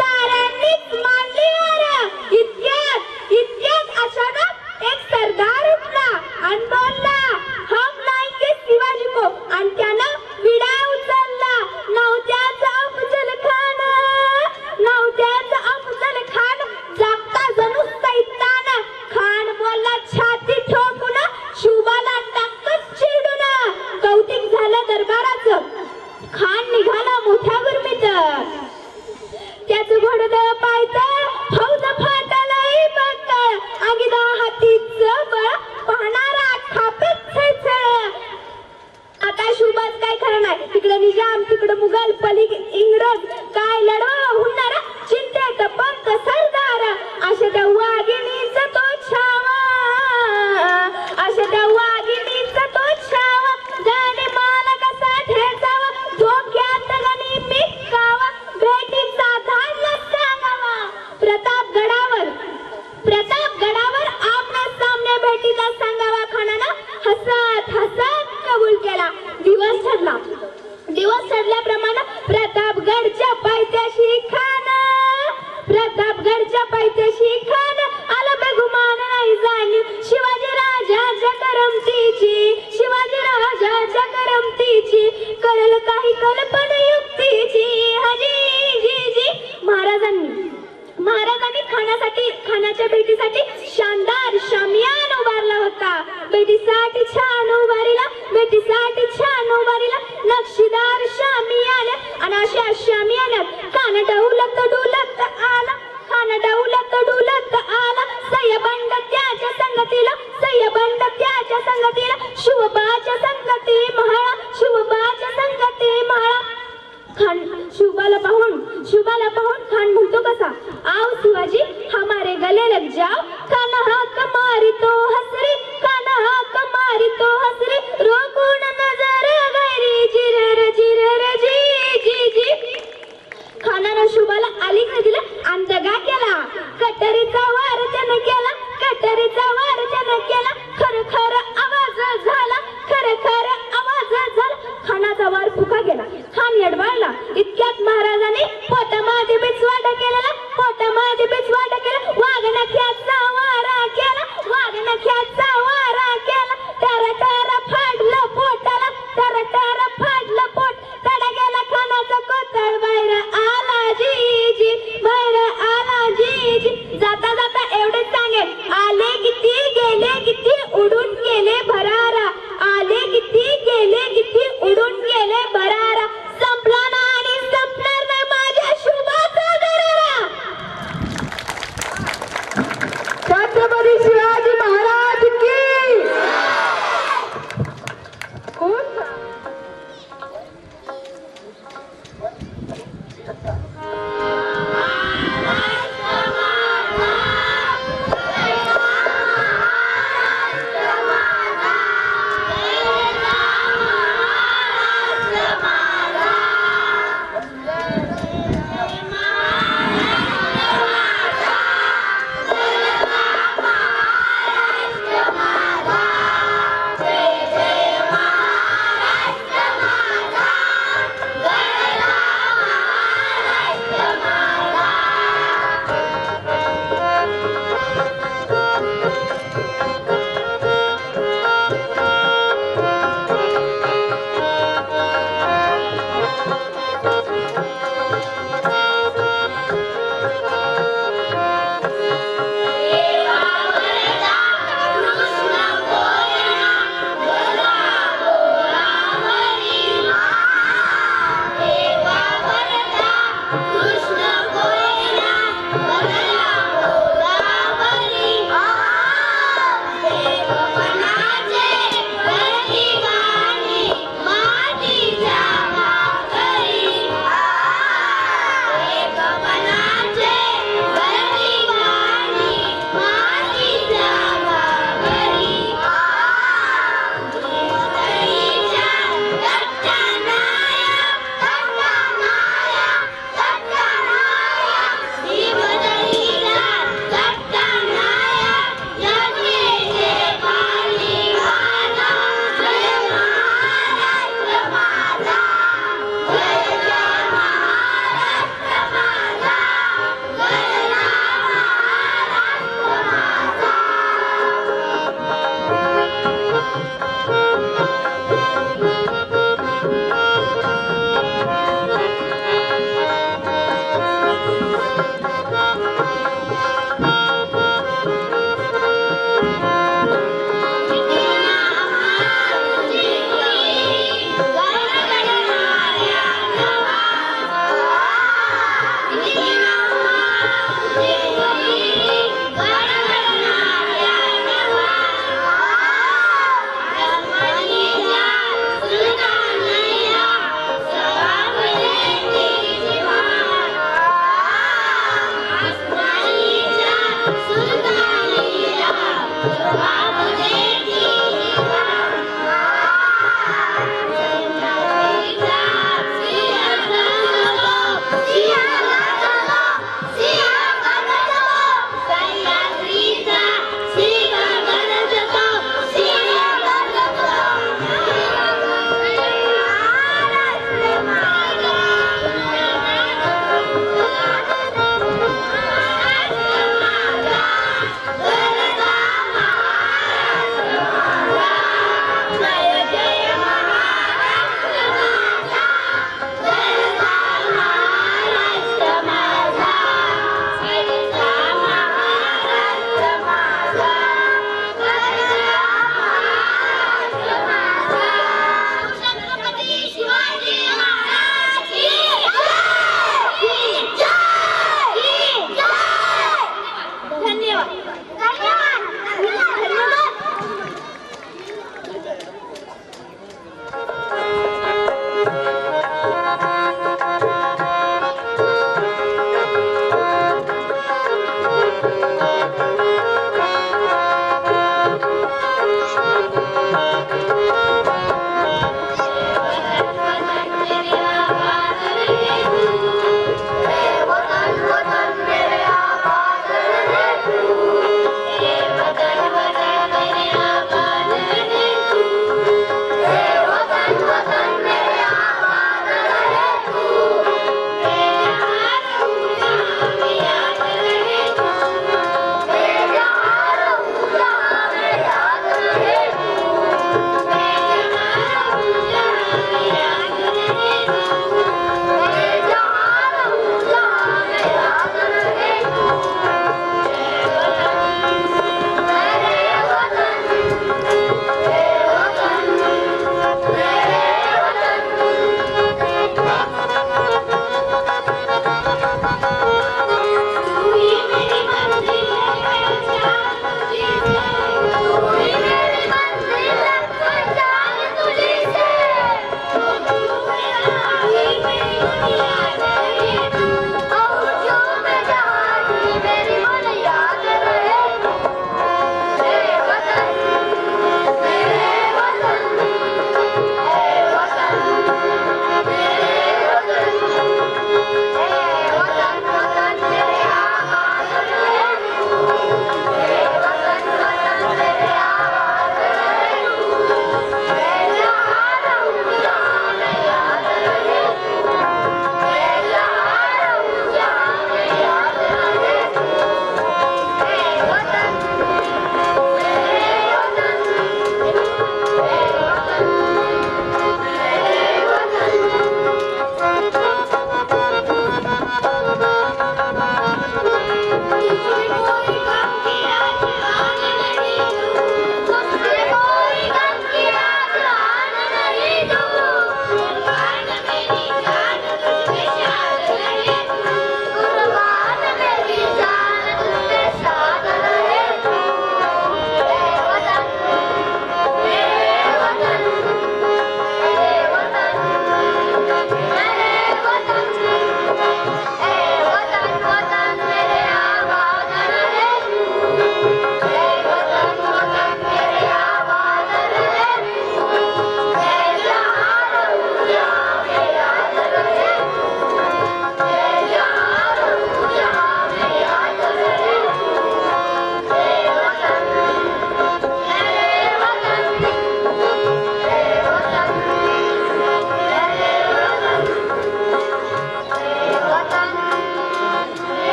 Speaker 3: साऱ्यांनीच मानली हार. इतक्यात अचानक एक सरदार उठला आणि बोलला हम लाएंगे शिवाजी को आणि त्यानं विडा उचलला. नवत्याचा अफजल खान जागता जणू सैतान. खान बोलला छाती ठोकून शुभाला टाकत चिडून. कौतिक झालं दरबाराचं. खान निघाला मोठ्या गुरमीत. त्याच घोडदळ पायतं फौज फाटलंय बक्कळ. अगिदा हातीचं बळ पाहणारा खापेत छळछळ. आता शुभाच काय खरं नाही. तिकडं निजाम तिकडं मुघल पली इंग्रज काय लढवा हुंडणार चिंतेत पंत सरदार. अशा त्या वाघिणीचा तो छावा जाणे मला कसा ठेचावा धोक्यात गणी मिकावा भेटीचा धाडला सांगावा. प्रतापगडावर आमने सामने भेटीचा सांगावा. खानानं हसत कबूल केला. दिवस ठरल्याप्रमाणे प्रतापगडच्या पायथ्याशी खान आला बेगुमान नाही जाणीव शिवाजी राजाच्या करमतीची करल काही कल्पना युक्तीची. हजी महाराजांनी खानाच्या भेटीसाठी शानदार शामियान उभारला होता. भेटीसाठी छान उभारीला नक्षीदार शामियान आणि अशा शामियानात खान डुलत आला. सयबंड त्याच्या संगतीला शुभबाच्या संगती महाळा. खान शुभाला पाहून खान म्हणतो कसा आओ शिवाजी हमारे गले लग जाओ. खाना हाक मारी तो हसरी रोकून नजर गैरी जिरर जी. खानानं शुभाला आलिंगन दिलं आणि दगा केला. कटरीचा वार त्यानं केला. खर आवाज झाला. खानाचा वार फुका गेला. खान येडवाळला. इतक्यात महाराजांनी पोटामध्ये बिचवाट केला. वाघनख्याचा वारा केला. टर फाडलं पोटाला. पोट तडा गेला खानाचा कोतळ बाहेर आला जी. जाता एवढेच सांगेल आले किती गेले किती उडून गेले भरारा. संपला ना आणि संपणार नाही माझ्या शुभाचा दरारा. छत्रपती शिवाजी महाराज की कोण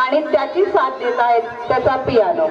Speaker 1: आणि त्याची साथ देत आहेत त्याचा पियानो.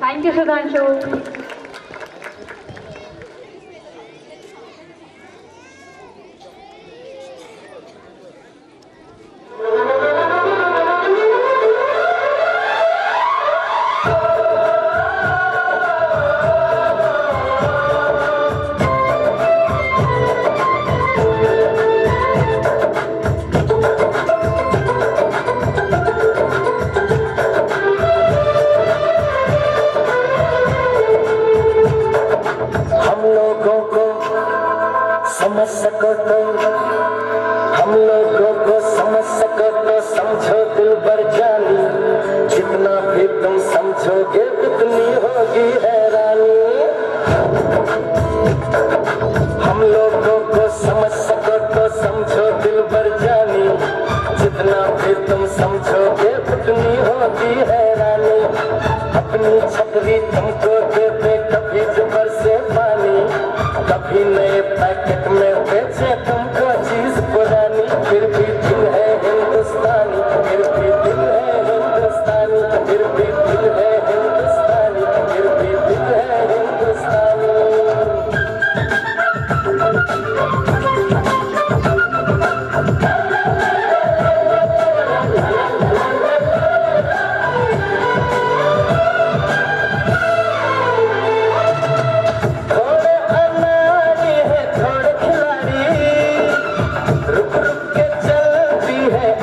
Speaker 3: Thank you, Sudhanshu.
Speaker 7: समझ सको तो हम लोगों को समझ सको तो समझो दिल भर जानी, जितना भी तुम समझोगे उतनी होगी हैरानी। हम लोगों को समझ सको तो समझो दिल भर जानी, जितना भी तुम समझोगे उतनी होगी हैरानी। अपनी छतरी तुमको दे दे कभी जुबर से पानी, कभी नए पैकेट में बेचे तुमको चीज पुरानी। फिर भी दिल है हिंदुस्तानी, फिर भी दिल है हिंदुस्तानी, फिर भी दिल है हिंदुस्तानी, फिर भी दिल है हिंदुस्तानी।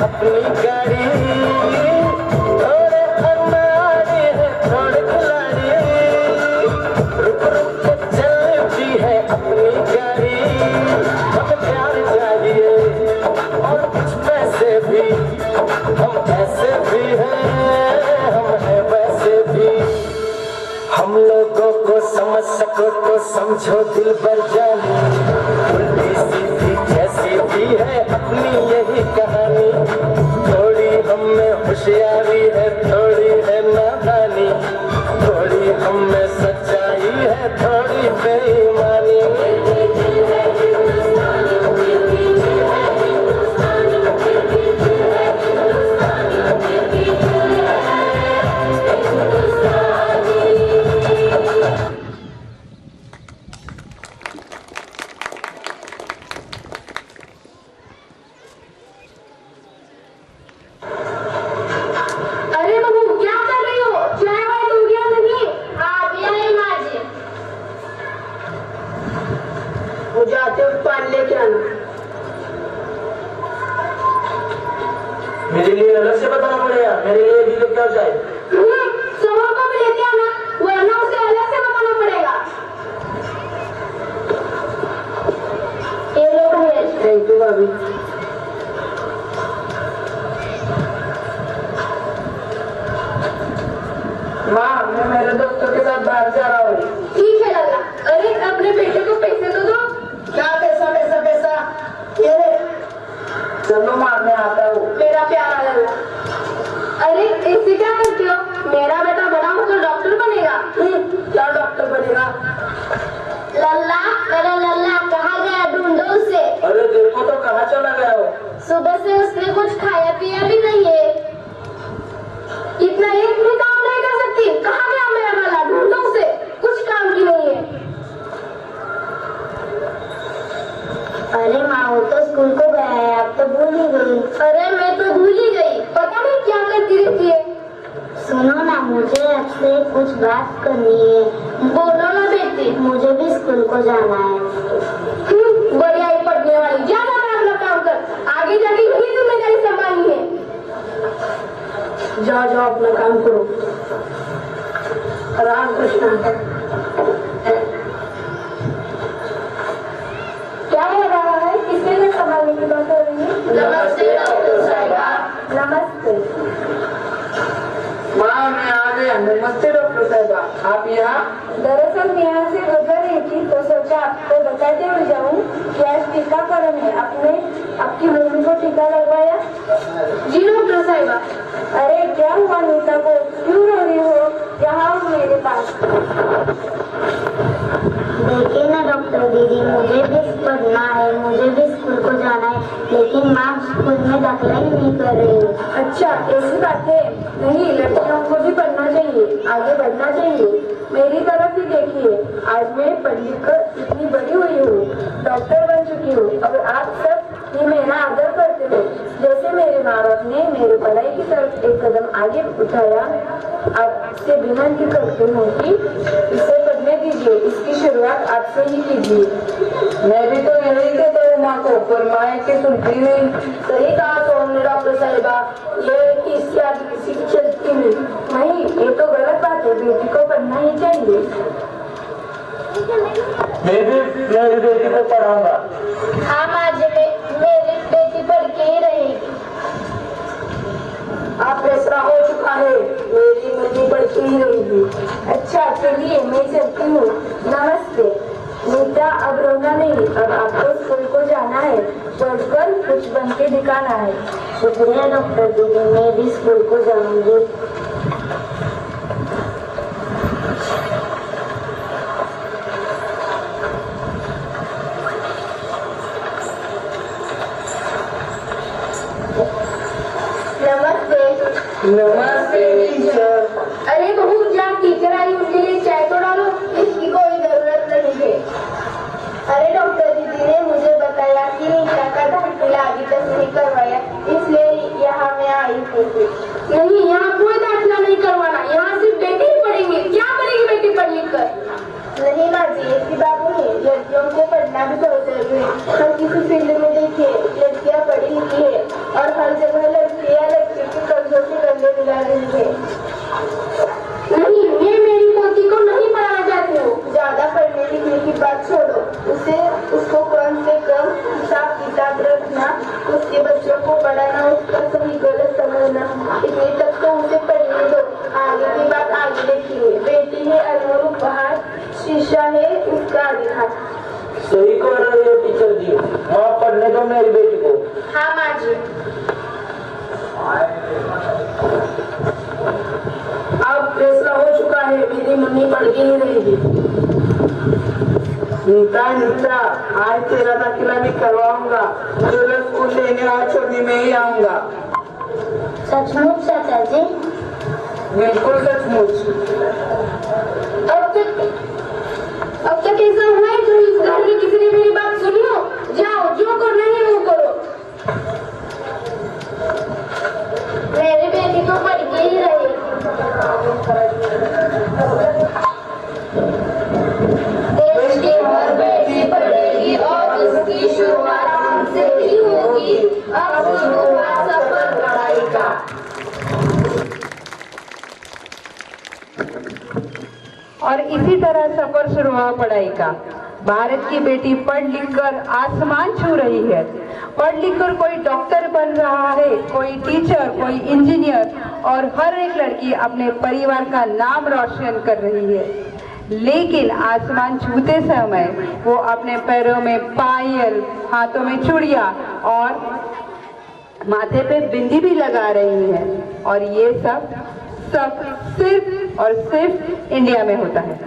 Speaker 7: अपनी गाड़ी थोड़े अनाड़ी है, थोड़े खिलाड़ी, रुक रुक के चलती है अपनी गाड़ी। हमें प्यार चाहिए और कुछ पैसे भी, हम ऐसे भी हैं, हम हैं वैसे भी। हम लोगों को समझ सको तो समझो दिल भर जानी, उल्टी सीधी जैसी भी है अपनी यही कहानी। थोड़ी हम में होशियारी है, थोड़ी है नादानी, थोड़ी हम में सच्चाई है, थोड़ी बेईमानी।
Speaker 6: मेरे लिए अलग से बताना पड़ेगा, मेरे लिए भी लेके आओ जाए।
Speaker 2: सोमा को भी लेके आना, वरना उसे अलग से बताना पड़ेगा। ये लो भैया।
Speaker 9: थैंक यू भाभी। माँ, मैं मेरे दोस्तों के साथ बाहर जा रहा हूँ।
Speaker 2: ठीक है लल्ला। अरे अपने बेटे को पैसे तो दो।
Speaker 10: क्या पैसा पैसा पैसा? ये ले।
Speaker 9: चलो माँ, मैं आता हूँ।
Speaker 2: मेरा प्यारा लल्ला। अरे ऐसे क्या करते हो? मेरा बेटा बड़ा होकर डॉक्टर बनेगा।
Speaker 9: क्या डॉक्टर बनेगा?
Speaker 8: लल्ला, मेरा लल्ला कहाँ गया? ढूंढो उसे।
Speaker 6: अरे देखो तो कहाँ चला गया हो?
Speaker 8: सुबह से उसने कुछ खाया पिया भी नहीं है।
Speaker 2: इतना एक भी काम नहीं कर सकती। कहाँ गया मेरा लल्ला? ढूंढो उसे, कुछ काम की नहीं है।
Speaker 8: अरे माँ, वो तो स्कूल को गया है, अब तो भूल ही गई।
Speaker 2: अरे मैं तो भूल ही गई, पता नहीं क्या करती रहती है।
Speaker 8: सुनो ना, मुझे आपसे कुछ बात करनी है।
Speaker 2: बोलो ना बेटी।
Speaker 8: मुझे भी स्कूल को जाना है।
Speaker 2: बढ़िया ही पढ़ने वाली, जा अपना काम कर। आगे जाके यही जिम्मेदारी संभालनी है।
Speaker 9: जाओ जाओ, अपना काम करो। राम कृष्ण।
Speaker 2: क्या हो रहा है? किसके लिए संभालने की बात हो रही है?
Speaker 8: नमस्ते डॉक्टर साहिबा।
Speaker 2: नमस्ते।
Speaker 9: माँ, मैं आ गया। नमस्ते डॉक्टर साहिबा, आप यहाँ?
Speaker 2: दरअसल मैं यहाँ से गुजर रही थी तो सोचा आपको बताते हुए जाऊँ कि आज टीकाकरण है। आपकी मम्मी को टीका लगवाया? जी डॉक्टर साहिबा। अरे क्या हुआ नीता को? क्यों रो रही हो? यहाँ आओ मेरे पास।
Speaker 8: देखिए ना डॉक्टर दीदी, मुझे भी पढ़ना है, मुझे भी स्कूल को जाना है, लेकिन माँ स्कूल में दाखिला ही नहीं कर रही है।
Speaker 2: अच्छा, ऐसी बात है? नहीं, लड़कियों को भी पढ़ना चाहिए, आगे बढ़ना चाहिए। मेरी तरफ ही देखिए, आज मैं पढ़ लिख कर इतनी बड़ी हुई हूँ, डॉक्टर बन चुकी हूँ। और आप सब ही मेरा आदर करते हो। जैसे मेरे माँ बाप ने मेरी पढ़ाई की तरफ एक कदम आगे उठाया, आपसे विनती करती हूँ कि इसे पढ़ने दीजिए। इसकी शुरुआत आपसे ही कीजिए।
Speaker 9: मैं भी तो यही कहता हूँ माँ को, पर माँ की सुनती नहीं।
Speaker 2: सही कहा तो हमने डॉक्टर साहिबा, ये कि इसकी आगे किसी की चलती नहीं, ये तो गलत बात है। बेटी को पढ़ना ही चाहिए।
Speaker 6: मैं भी मेरी बेटी को पढ़ाऊंगा।
Speaker 8: हाँ माँ जी, मेरी बेटी पढ़ के ही रहेगी।
Speaker 2: आप फैसला हो चुका है, मेरी मम्मी पढ़ के ही रहेगी। अच्छा चलिए, मैं चलती हूँ। नमस्ते नीता, अब रोना नहीं, अब आपको स्कूल को जाना है, पढ़कर कुछ बन के दिखाना है।
Speaker 8: शुक्रिया डॉक्टर दीदी, मैं भी स्कूल को जाऊंगी।
Speaker 9: नमस्ते टीचर।
Speaker 2: अरे बहू, जहाँ टीचर आई उनके लिए चाय तो डालो, इसकी कोई जरूरत नहीं है। अरे डॉक्टर दीदी ने मुझे बताया कि नीता का दाखिला अभी तक नहीं करवाया, इसलिए यहाँ मैं आई थी। नहीं, यहाँ कोई दाखिला नहीं करवाना, यहाँ सिर्फ बेटी ही पढ़ेंगे। क्या करेगी बेटी पढ़ लिख कर? नहीं माँ जी, ऐसी बात नहीं है। लड़कियों को पढ़ना भी बहुत जरूरी है। हर किसी फील्ड में देखिए, लड़कियाँ पढ़ी लिखी है और हर जगह लड़कियाँ लड़कियों की कर्जों से गले मिला रही है। नहीं, मैं मेरी पोती को नहीं पढ़ाना चाहती हूँ। ज्यादा पढ़ने लिखने की बात छोड़ो, उसको कम से कम हिसाब किताब रखना, उसके बच्चों को पढ़ाना, उसका सही गलत समझना, इतने तक तो उसे पढ़ने दो। आगे की बात आगे देखेंगे। बेटी है अनमोल उपहार, शीशा है उसका अधिकार।
Speaker 6: सही कह रही है टीचर जी, माँ पढ़ने दो मेरी बेटी को।
Speaker 2: हाँ माँ जी।
Speaker 9: अब फैसला हो चुका है, मेरी मम्मी पढ़ के ही रहेगी। नीता, आज तेरा दाखिला भी करवाऊंगा, तुझे स्कूल लेने और छोड़ने में ही आऊंगा।
Speaker 8: सचमुच चाचा जी?
Speaker 9: बिल्कुल सचमुच।
Speaker 2: अब तक ऐसा हुआ है जो इस घर में किसी ने मेरी बात सुनी हो? जाओ, जो करना है वो करो।
Speaker 8: मेरी बेटी तो पढ़ के ही रहेगी। देश की हर बेटी पढ़ेगी और उसकी शुरुआत हमसे ही होगी। अब शुरू हुआ सफर पढ़ाई
Speaker 1: और इसी तरह सफर शुरू हुआ पढ़ाई का। भारत की बेटी पढ़ लिख कर आसमान छू रही है। पढ़ लिख कर कोई डॉक्टर बन रहा है, कोई टीचर, कोई इंजीनियर, और हर एक लड़की अपने परिवार का नाम रोशन कर रही है। लेकिन आसमान छूते समय वो अपने पैरों में पायल, हाथों में चूड़ियां और माथे पे बिंदी भी लगा रही है। और ये सब सिर्फ और सिर्फ इंडिया में होता है।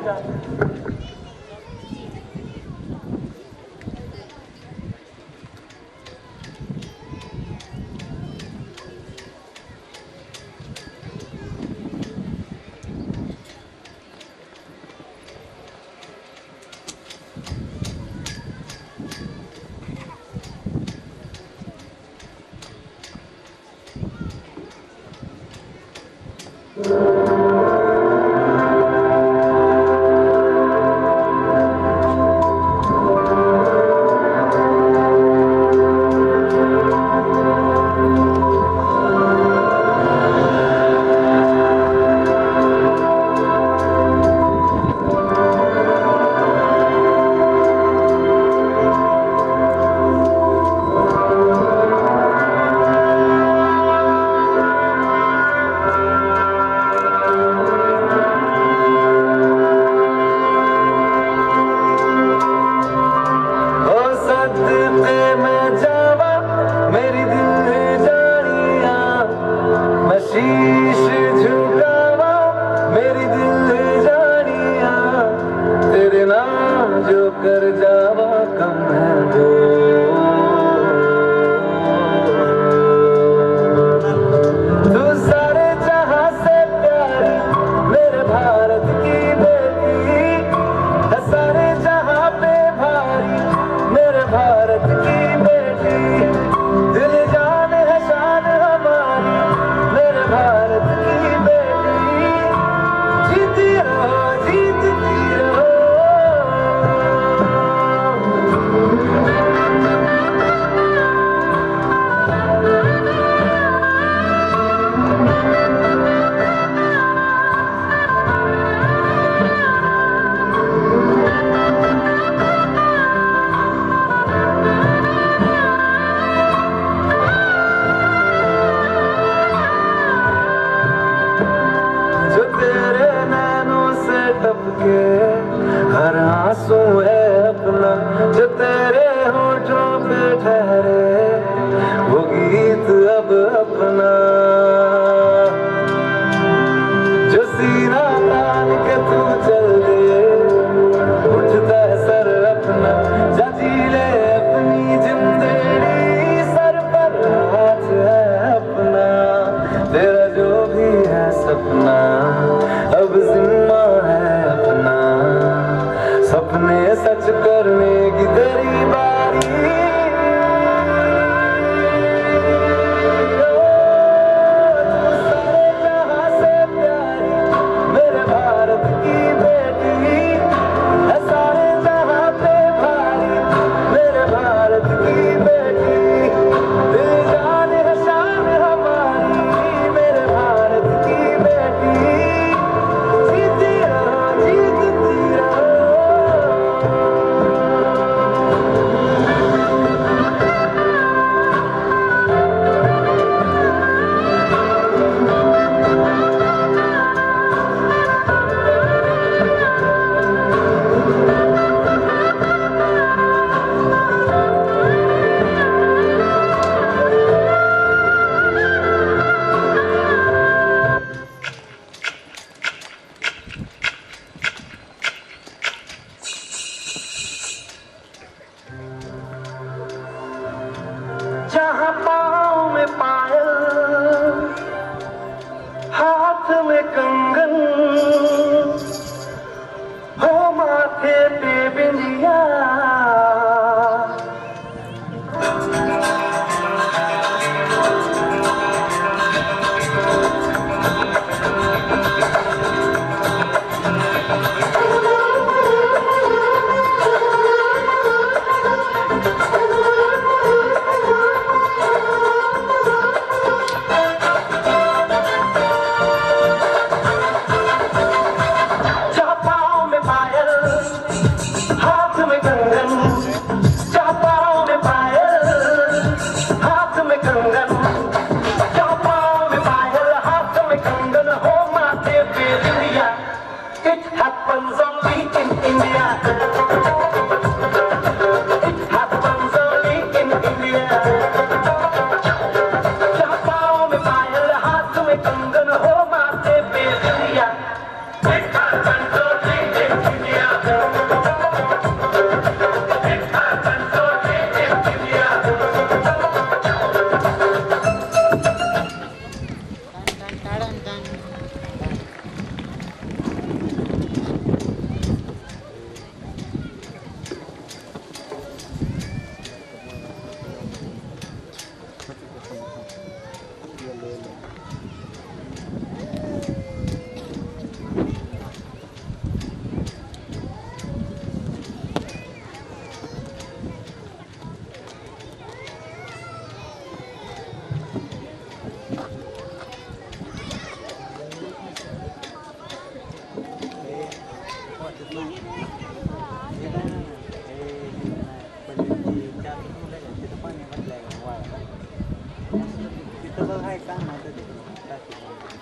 Speaker 7: मेरे भारत की बेटी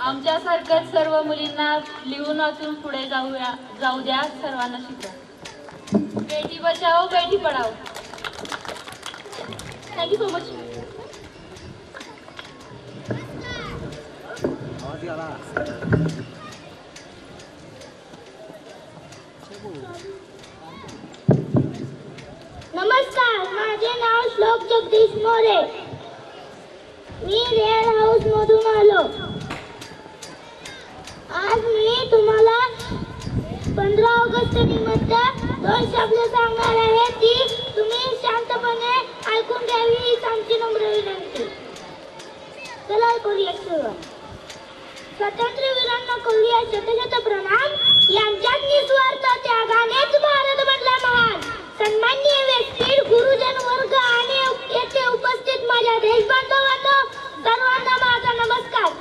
Speaker 12: आमच्यासारख्याच सर्व मुलींना लिहून वाचून पुढे जाऊ द्या. सर्वांना शिकवा. बेटी बचाओ बेटी पढाओ. Thank you so much.
Speaker 8: नमस्कार, माझे नाव श्लोक जगदीश मोरे. मी रेड हाऊस मधून आलो. आज मी तुम्हाला 15 ऑगस्ट निमित्त 2 शब्द सांगणार आहे, ती तुम्ही शांतपणे ऐकून घ्यावी हीच आमची नम्र विनंती. चला करूया सुरुवात. स्वातंत्र्यवीरांना करूया शतशत प्रणाम. यांच्यात निस्वार्थ त्यागानेच भारत बनला महान. सन्माननीय व्यक्ती, गुरुजन वर्ग आणि येथे उपस्थित माझ्या देशबांधवांनो, सर्वांना माझा नमस्कार.